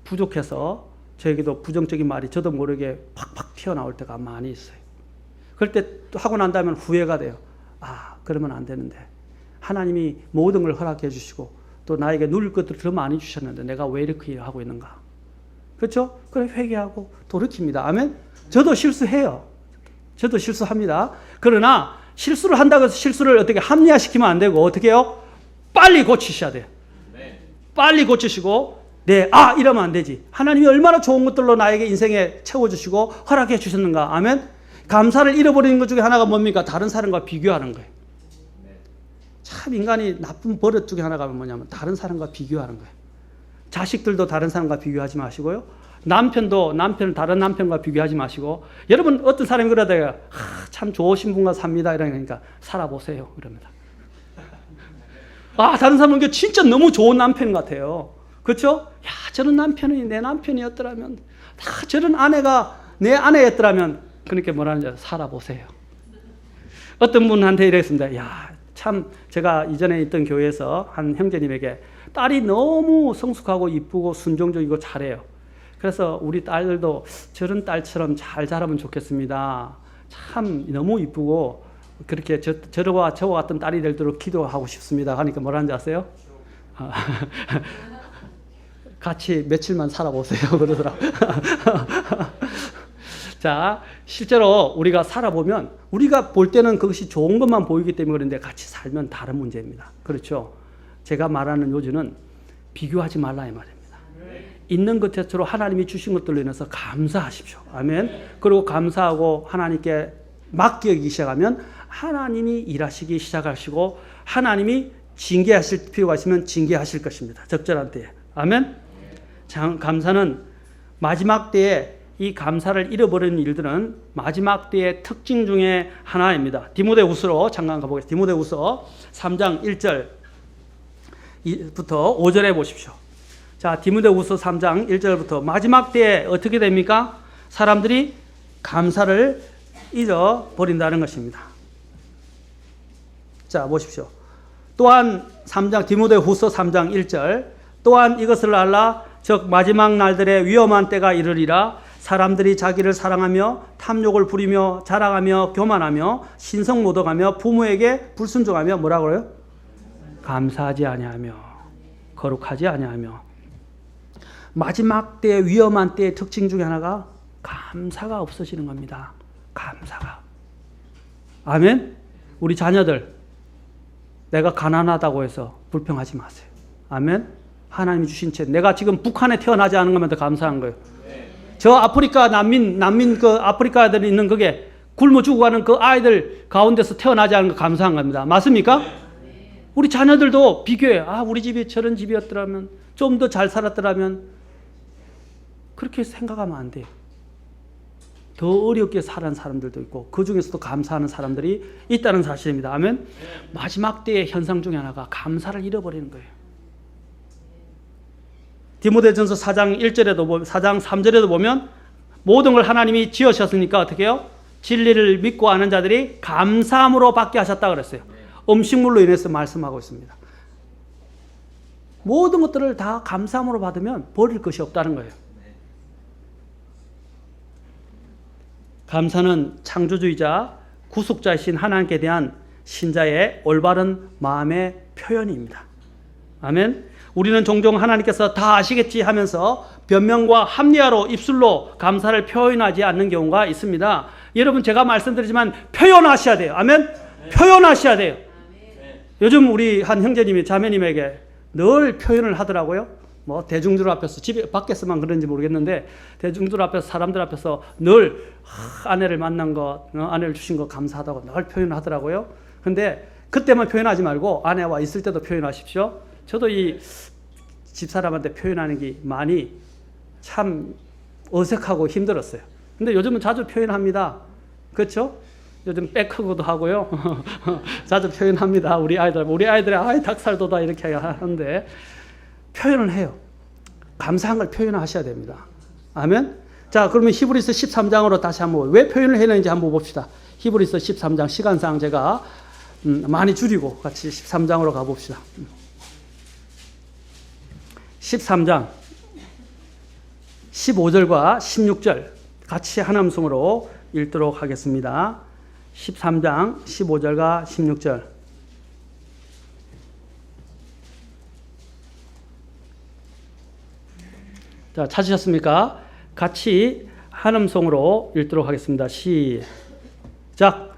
부족해서 저에게도 부정적인 말이 저도 모르게 팍팍 튀어나올 때가 많이 있어요. 그럴 때 또 하고 난 다음에 후회가 돼요. 아, 그러면 안 되는데. 하나님이 모든 걸 허락해 주시고 또 나에게 누릴 것들을 더 많이 주셨는데 내가 왜 이렇게 하고 있는가. 그렇죠? 그래 회개하고 돌이킵니다. 아멘? 저도 실수해요. 저도 실수합니다. 그러나 실수를 한다고 해서 실수를 어떻게 합리화시키면 안 되고 어떻게 해요? 빨리 고치셔야 돼요. 빨리 고치시고 이러면 안 되지. 하나님이 얼마나 좋은 것들로 나에게 인생에 채워주시고 허락해 주셨는가. 아멘. 감사를 잃어버리는 것 중에 하나가 뭡니까? 다른 사람과 비교하는 거예요. 참 인간이 나쁜 버릇 중에 하나가 뭐냐면 다른 사람과 비교하는 거예요. 자식들도 다른 사람과 비교하지 마시고요. 남편도 다른 남편과 비교하지 마시고, 여러분 어떤 사람이 그러다가 참 좋으신 분과 삽니다 이러니까 살아보세요 그럽니다. 다른 사람은 이게 진짜 너무 좋은 남편 같아요. 그렇죠? 야, 저런 남편이 내 남편이었더라면, 저런 아내가 내 아내였더라면, 그러니까 뭐라는지 살아보세요. 어떤 분한테 이랬습니다. 야, 참 제가 이전에 있던 교회에서 한 형제님에게 딸이 너무 성숙하고 이쁘고 순종적이고 잘해요. 그래서 우리 딸들도 저런 딸처럼 잘 자라면 좋겠습니다. 참 너무 이쁘고 그렇게 저와 같은 딸이 되도록 기도하고 싶습니다. 하니까 뭐라는지 아세요? 같이 며칠만 살아보세요 그러더라고요. 자, 실제로 우리가 살아보면 우리가 볼 때는 그것이 좋은 것만 보이기 때문에 그런데 같이 살면 다른 문제입니다. 그렇죠? 제가 말하는 요지는 비교하지 말라 이 말입니다. 있는 것 자체로 하나님이 주신 것들로 인해서 감사하십시오. 아멘. 그리고 감사하고 하나님께 맡기기 시작하면 하나님이 일하시기 시작하시고 하나님이 징계하실 필요가 있으면 징계하실 것입니다. 적절한 때에. 아멘. 감사는 마지막 때에 이 감사를 잃어버리는 일들은 마지막 때의 특징 중에 하나입니다. 디모데후서로 잠깐 가보겠습니다. 디모데후서 3장 1절부터 5절에 보십시오. 자, 디모데후서 3장 1절부터 마지막 때에 어떻게 됩니까? 사람들이 감사를 잃어버린다는 것입니다. 자, 보십시오. 또한 디모데후서 3장 1절 또한 이것을 알라 즉 마지막 날들에 위험한 때가 이르리라 사람들이 자기를 사랑하며 탐욕을 부리며 자랑하며 교만하며 신성모독하며 부모에게 불순종하며 뭐라고 그래요? 감사하지 아니하며 거룩하지 아니하며. 마지막 때 위험한 때의 특징 중에 하나가 감사가 없어지는 겁니다. 감사가. 아멘. 우리 자녀들 내가 가난하다고 해서 불평하지 마세요. 아멘. 하나님이 주신 채 내가 지금 북한에 태어나지 않은 것만 더 감사한 거예요. 저 아프리카 난민 그 아프리카 애들이 있는 그게 굶어 죽어가는 그 아이들 가운데서 태어나지 않은 거 감사한 겁니다. 맞습니까? 우리 자녀들도 비교해. 우리 집이 저런 집이었더라면 좀 더 잘 살았더라면 그렇게 생각하면 안 돼요. 더 어렵게 살은 사람들도 있고 그 중에서도 감사하는 사람들이 있다는 사실입니다. 아멘. 마지막 때의 현상 중에 하나가 감사를 잃어버리는 거예요. 디모데전서 4장 1절에도 4장 3절에도 보면 모든 걸 하나님이 지으셨으니까 어떻게 해요? 진리를 믿고 아는 자들이 감사함으로 받게 하셨다 그랬어요. 음식물로 인해서 말씀하고 있습니다. 모든 것들을 다 감사함으로 받으면 버릴 것이 없다는 거예요. 감사는 창조주이자 구속자이신 하나님께 대한 신자의 올바른 마음의 표현입니다. 아멘. 우리는 종종 하나님께서 다 아시겠지 하면서 변명과 합리화로 입술로 감사를 표현하지 않는 경우가 있습니다. 여러분 제가 말씀드리지만 표현하셔야 돼요. 아멘. 표현하셔야 돼요. 요즘 우리 한 형제님이 자매님에게 늘 표현을 하더라고요. 뭐 대중들 앞에서 집에 밖에서만 그런지 모르겠는데 대중들 앞에서 사람들 앞에서 늘 아내를 만난 것, 아내를 주신 것 감사하다고 늘 표현을 하더라고요. 근데 그때만 표현하지 말고 아내와 있을 때도 표현하십시오. 저도 이 집사람한테 표현하는 게 많이 참 어색하고 힘들었어요. 근데 요즘은 자주 표현합니다. 그렇죠? 요즘 백허그도 하고요. 자주 표현합니다. 우리 아이들이 아이 닭살도다 이렇게 하는데 표현을 해요. 감사한 걸 표현하셔야 됩니다. 아멘. 자, 그러면 히브리서 13장으로 다시 한번 왜 표현을 해내는지 한번 봅시다. 히브리서 13장 시간상 제가 많이 줄이고 같이 13장으로 가봅시다. 13장 15절과 16절 같이 한 음성으로 읽도록 하겠습니다. 13장 15절과 16절 자, 찾으셨습니까? 같이 한 음성으로 읽도록 하겠습니다. 시작.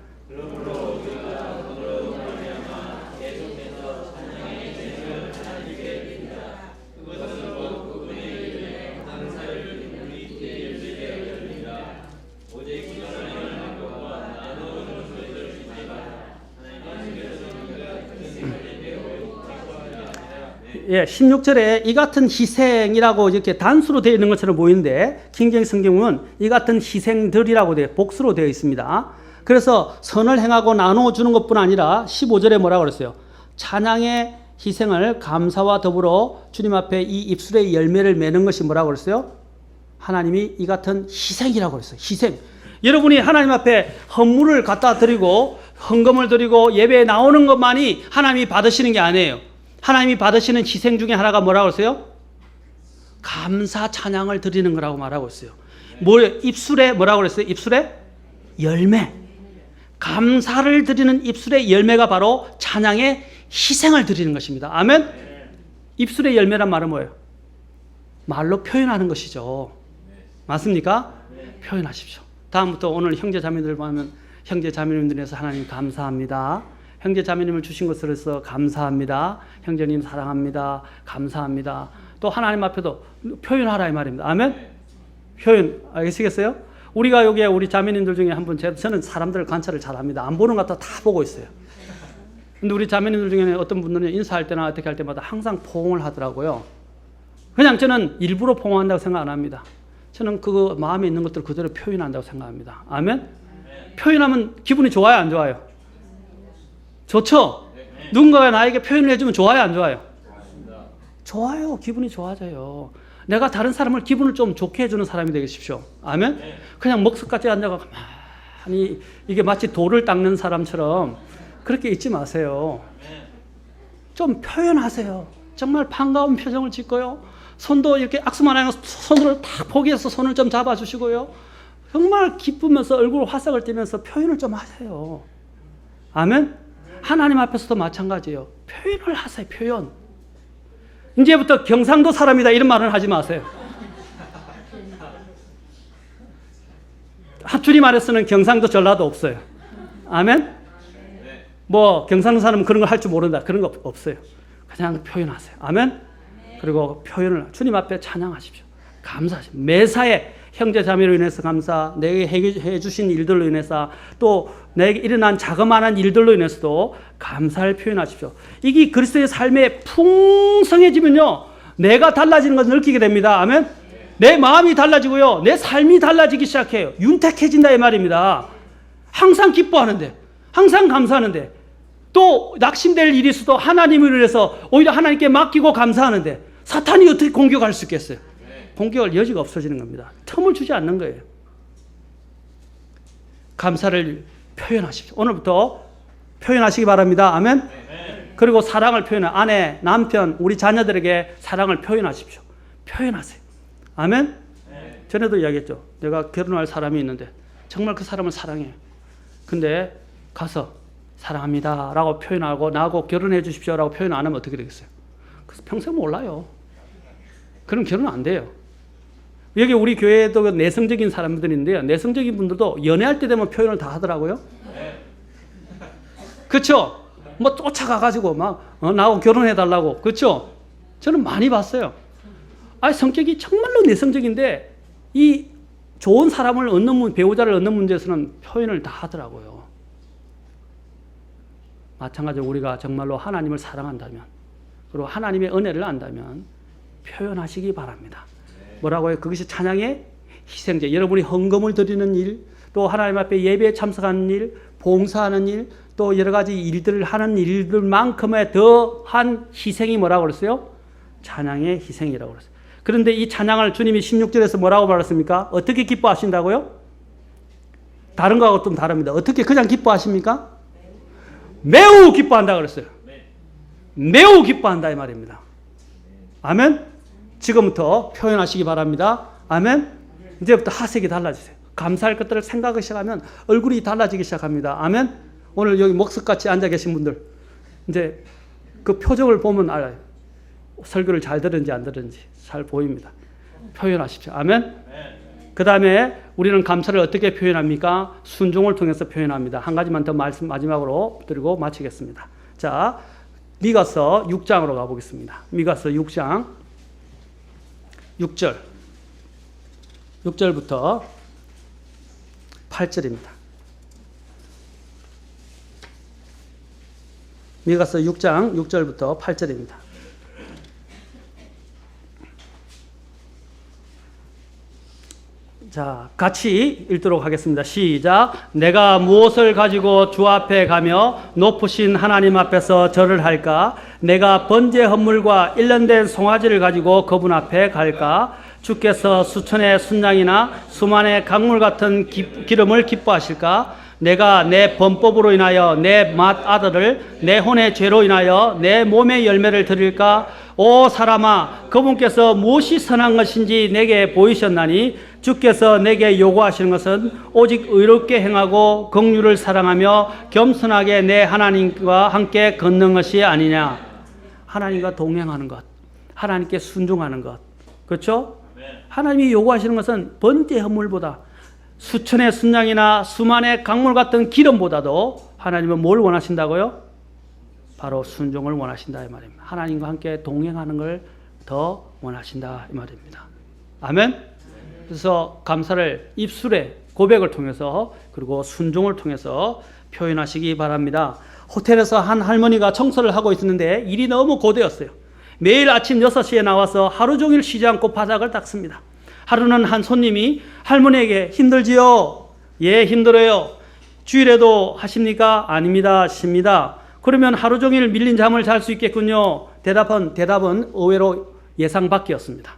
16절에 이 같은 희생이라고 이렇게 단수로 되어 있는 것처럼 보이는데 킹제임 성경은 이 같은 희생들이라고 복수로 되어 있습니다. 그래서 선을 행하고 나눠주는 것뿐 아니라 15절에 뭐라고 그랬어요? 찬양의 희생을 감사와 더불어 주님 앞에 이 입술의 열매를 맺는 것이 뭐라고 그랬어요? 하나님이 이 같은 희생이라고 그랬어요. 희생. 여러분이 하나님 앞에 헌물을 갖다 드리고 헌금을 드리고 예배에 나오는 것만이 하나님이 받으시는 게 아니에요. 하나님이 받으시는 희생 중에 하나가 뭐라고 했어요? 감사 찬양을 드리는 거라고 말하고 있어요. 입술에 뭐라고 그랬어요? 입술에 열매. 감사를 드리는 입술의 열매가 바로 찬양의 희생을 드리는 것입니다. 아멘? 입술의 열매란 말은 뭐예요? 말로 표현하는 것이죠. 맞습니까? 표현하십시오. 다음부터 오늘 형제 자매들 보면 형제 자매님들에서 하나님 감사합니다. 형제 자매님을 주신 것으로 해서 감사합니다. 형제님 사랑합니다. 감사합니다. 또 하나님 앞에도 표현하라 이 말입니다. 아멘? 표현 알겠으겠어요? 우리가 여기에 우리 자매님들 중에 한 분, 저는 사람들을 관찰을 잘합니다. 안 보는 것 같아 다 보고 있어요. 근데 우리 자매님들 중에는 어떤 분들은 인사할 때나 어떻게 할 때마다 항상 포옹을 하더라고요. 그냥 저는 일부러 포옹한다고 생각 안 합니다. 저는 그 마음에 있는 것들을 그대로 표현한다고 생각합니다. 아멘? 표현하면 기분이 좋아요, 안 좋아요? 좋죠? 누군가가 나에게 표현을 해주면 좋아요, 안 좋아요? 좋아요. 기분이 좋아져요. 내가 다른 사람을 기분을 좀 좋게 해주는 사람이 되십시오. 아멘? 그냥 먹석같이 앉아가 가만히 이게 마치 돌을 닦는 사람처럼 그렇게 있지 마세요. 좀 표현하세요. 정말 반가운 표정을 짓고요. 손도 이렇게 악수만 하고 손으로 딱 포기해서 손을 좀 잡아주시고요. 정말 기쁘면서 얼굴 화색을 띠면서 표현을 좀 하세요. 아멘? 하나님 앞에서도 마찬가지예요. 표현을 하세요. 표현. 이제부터 경상도 사람이다 이런 말은 하지 마세요. 합줄이 말해서는 경상도 전라도 없어요. 아멘? 뭐 경상도 사람은 그런 걸 할 줄 모른다. 그런 거 없어요. 그냥 표현하세요. 아멘? 그리고 표현을 주님 앞에 찬양하십시오. 감사하십시오. 매사에 형제 자매로 인해서 감사, 내게 해주신 일들로 인해서 또 내게 일어난 자그마한 일들로 인해서도 감사를 표현하십시오. 이게 그리스도의 삶에 풍성해지면요, 내가 달라지는 것을 느끼게 됩니다. 아멘? 내 마음이 달라지고요, 내 삶이 달라지기 시작해요. 윤택해진다 이 말입니다. 항상 기뻐하는데, 항상 감사하는데, 또 낙심될 일이 있어도 하나님을 위해서 오히려 하나님께 맡기고 감사하는데 사탄이 어떻게 공격할 수 있겠어요? 공격할 여지가 없어지는 겁니다. 틈을 주지 않는 거예요. 감사를 표현하십시오. 오늘부터 표현하시기 바랍니다. 아멘? 그리고 사랑을 표현해. 아내, 남편, 우리 자녀들에게 사랑을 표현하십시오. 표현하세요. 아멘? 전에도 이야기했죠. 내가 결혼할 사람이 있는데 정말 그 사람을 사랑해요. 근데 가서 사랑합니다 라고 표현하고 나하고 결혼해 주십시오 라고 표현 안 하면 어떻게 되겠어요? 그래서 평생 몰라요. 그럼 결혼 안 돼요. 여기 우리 교회에도 내성적인 사람들인데요, 내성적인 분들도 연애할 때 되면 표현을 다 하더라고요. 그렇죠? 뭐 쫓아가가지고 막 나하고 결혼해 달라고. 그렇죠? 저는 많이 봤어요. 성격이 정말로 내성적인데 이 좋은 사람을 얻는 배우자를 얻는 문제에서는 표현을 다 하더라고요. 마찬가지로 우리가 정말로 하나님을 사랑한다면, 그리고 하나님의 은혜를 안다면 표현하시기 바랍니다. 뭐라고요? 그것이 찬양의 희생제. 여러분이 헌금을 드리는 일, 또 하나님 앞에 예배에 참석하는 일, 봉사하는 일, 또 여러 가지 일들을 하는 일들만큼의 더한 희생이 뭐라고 그랬어요? 찬양의 희생이라고 그랬어요. 그런데 이 찬양을 주님이 16절에서 뭐라고 말했습니까? 어떻게 기뻐하신다고요? 다른 거하고 좀 다릅니다. 어떻게 그냥 기뻐하십니까? 매우 기뻐한다 그랬어요. 매우 기뻐한다 이 말입니다. 아멘? 지금부터 표현하시기 바랍니다. 아멘? 이제부터 하색이 달라지세요. 감사할 것들을 생각하기 시작하면 얼굴이 달라지기 시작합니다. 아멘? 오늘 여기 목석같이 앉아 계신 분들, 이제 그 표정을 보면 알아요. 설교를 잘 들은지 안 들은지 잘 보입니다. 표현하십시오. 아멘? 그 다음에 우리는 감사를 어떻게 표현합니까? 순종을 통해서 표현합니다. 한 가지만 더 말씀 마지막으로 드리고 마치겠습니다. 자, 미가서 6장으로 가보겠습니다. 미가서 6장 6절 6절부터 8절입니다. 미가서 6장 6절부터 8절입니다. 자, 같이 읽도록 하겠습니다. 시작. 내가 무엇을 가지고 주 앞에 가며 높으신 하나님 앞에서 절을 할까? 내가 번제 헌물과 일련된 송아지를 가지고 그분 앞에 갈까? 주께서 수천의 순양이나 수만의 강물 같은 기름을 기뻐하실까? 내가 내 범법으로 인하여 내 맏아들을 내 혼의 죄로 인하여 내 몸의 열매를 드릴까? 오 사람아, 그분께서 무엇이 선한 것인지 내게 보이셨나니 주께서 내게 요구하시는 것은 오직 의롭게 행하고 긍휼을 사랑하며 겸손하게 내 하나님과 함께 걷는 것이 아니냐. 하나님과 동행하는 것, 하나님께 순종하는 것, 그렇죠? 하나님이 요구하시는 것은 번제 헌물보다 수천의 순양이나 수만의 강물 같은 기름보다도 하나님은 뭘 원하신다고요? 바로 순종을 원하신다 이 말입니다. 하나님과 함께 동행하는 걸 더 원하신다 이 말입니다. 아멘. 그래서 감사를 입술의 고백을 통해서 그리고 순종을 통해서 표현하시기 바랍니다. 호텔에서 한 할머니가 청소를 하고 있었는데 일이 너무 고되었어요. 매일 아침 6시에 나와서 하루 종일 쉬지 않고 바닥을 닦습니다. 하루는 한 손님이 할머니에게 힘들지요? 예, 힘들어요. 주일에도 하십니까? 아닙니다. 쉽니다. 그러면 하루 종일 밀린 잠을 잘 수 있겠군요. 대답은 의외로 예상 밖이었습니다.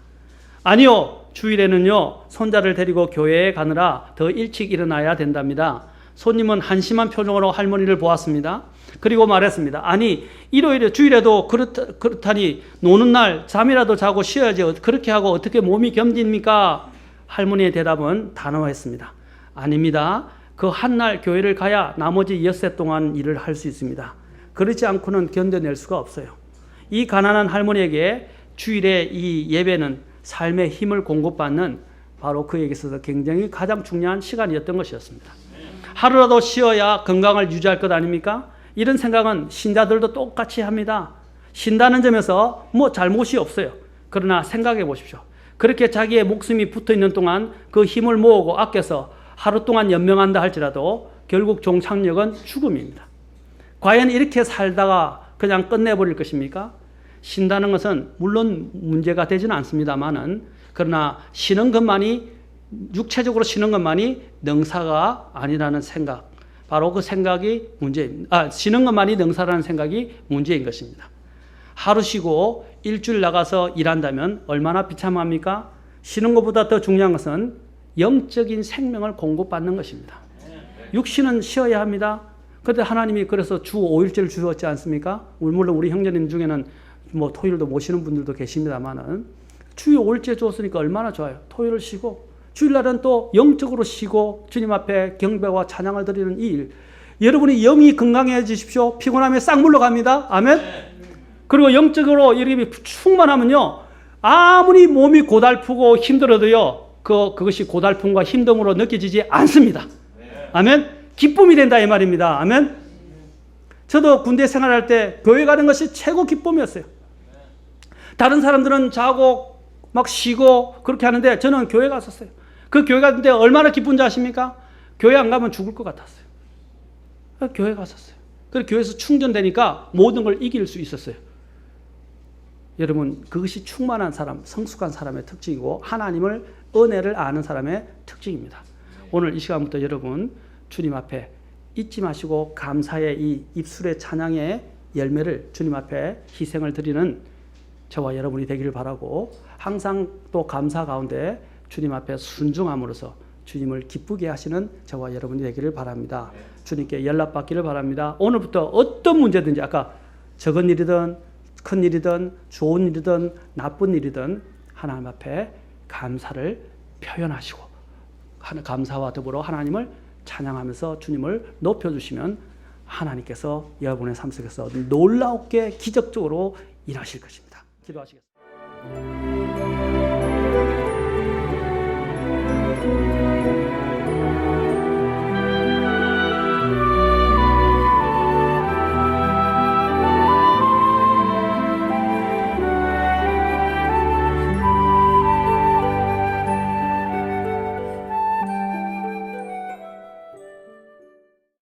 아니요. 주일에는요. 손자를 데리고 교회에 가느라 더 일찍 일어나야 된답니다. 손님은 한심한 표정으로 할머니를 보았습니다. 그리고 말했습니다. 아니 일요일에 주일에도 그렇다니 노는 날 잠이라도 자고 쉬어야지 그렇게 하고 어떻게 몸이 견딥니까? 할머니의 대답은 단호했습니다. 아닙니다. 그 한날 교회를 가야 나머지 엿새 동안 일을 할 수 있습니다. 그렇지 않고는 견뎌낼 수가 없어요. 이 가난한 할머니에게 주일에 이 예배는 삶의 힘을 공급받는 바로 그에게 있어서 굉장히 가장 중요한 시간이었던 것이었습니다. 하루라도 쉬어야 건강을 유지할 것 아닙니까? 이런 생각은 신자들도 똑같이 합니다. 쉰다는 점에서 뭐 잘못이 없어요. 그러나 생각해 보십시오. 그렇게 자기의 목숨이 붙어 있는 동안 그 힘을 모으고 아껴서 하루 동안 연명한다 할지라도 결국 종착역은 죽음입니다. 과연 이렇게 살다가 그냥 끝내버릴 것입니까? 쉰다는 것은 물론 문제가 되지는 않습니다만은 그러나 쉬는 것만이 육체적으로 쉬는 것만이 능사가 아니라는 생각, 바로 그 생각이 문제입니다. 쉬는 것만이 능사라는 생각이 문제인 것입니다. 하루 쉬고 일주일 나가서 일한다면 얼마나 비참합니까? 쉬는 것보다 더 중요한 것은 영적인 생명을 공급받는 것입니다. 육신은 쉬어야 합니다. 그런데 하나님이 그래서 주 5일째를 주셨지 않습니까? 물론 우리 형제님 중에는 뭐 토요일도 못 쉬는 분들도 계십니다만은 주 5일째 주었으니까 얼마나 좋아요. 토요일을 쉬고 주일날은 또 영적으로 쉬고 주님 앞에 경배와 찬양을 드리는 이 일. 여러분이 영이 건강해지십시오. 피곤함에 싹 물러갑니다. 아멘. 그리고 영적으로 이렇게 충만하면요. 아무리 몸이 고달프고 힘들어도요. 그것이 고달픔과 힘듦으로 느껴지지 않습니다. 아멘. 기쁨이 된다 이 말입니다. 아멘. 저도 군대 생활할 때 교회 가는 것이 최고 기쁨이었어요. 다른 사람들은 자고 막 쉬고 그렇게 하는데 저는 교회 갔었어요. 그 교회 갔는데 얼마나 기쁜지 아십니까? 교회 안 가면 죽을 것 같았어요. 교회 갔었어요. 그래서 교회에서 충전되니까 모든 걸 이길 수 있었어요. 여러분 그것이 충만한 사람, 성숙한 사람의 특징이고 하나님을 은혜를 아는 사람의 특징입니다. 오늘 이 시간부터 여러분 주님 앞에 잊지 마시고 감사의 이 입술의 찬양의 열매를 주님 앞에 희생을 드리는 저와 여러분이 되기를 바라고 항상 또 감사 가운데 주님 앞에 순종함으로써 주님을 기쁘게 하시는 저와 여러분이 되기를 바랍니다. 주님께 연락받기를 바랍니다. 오늘부터 어떤 문제든지 아까 적은 일이든 큰 일이든 좋은 일이든 나쁜 일이든 하나님 앞에 감사를 표현하시고 감사와 더불어 하나님을 찬양하면서 주님을 높여주시면 하나님께서 여러분의 삶 속에서 놀랍게 기적적으로 일하실 것입니다. 기도하시겠습니다.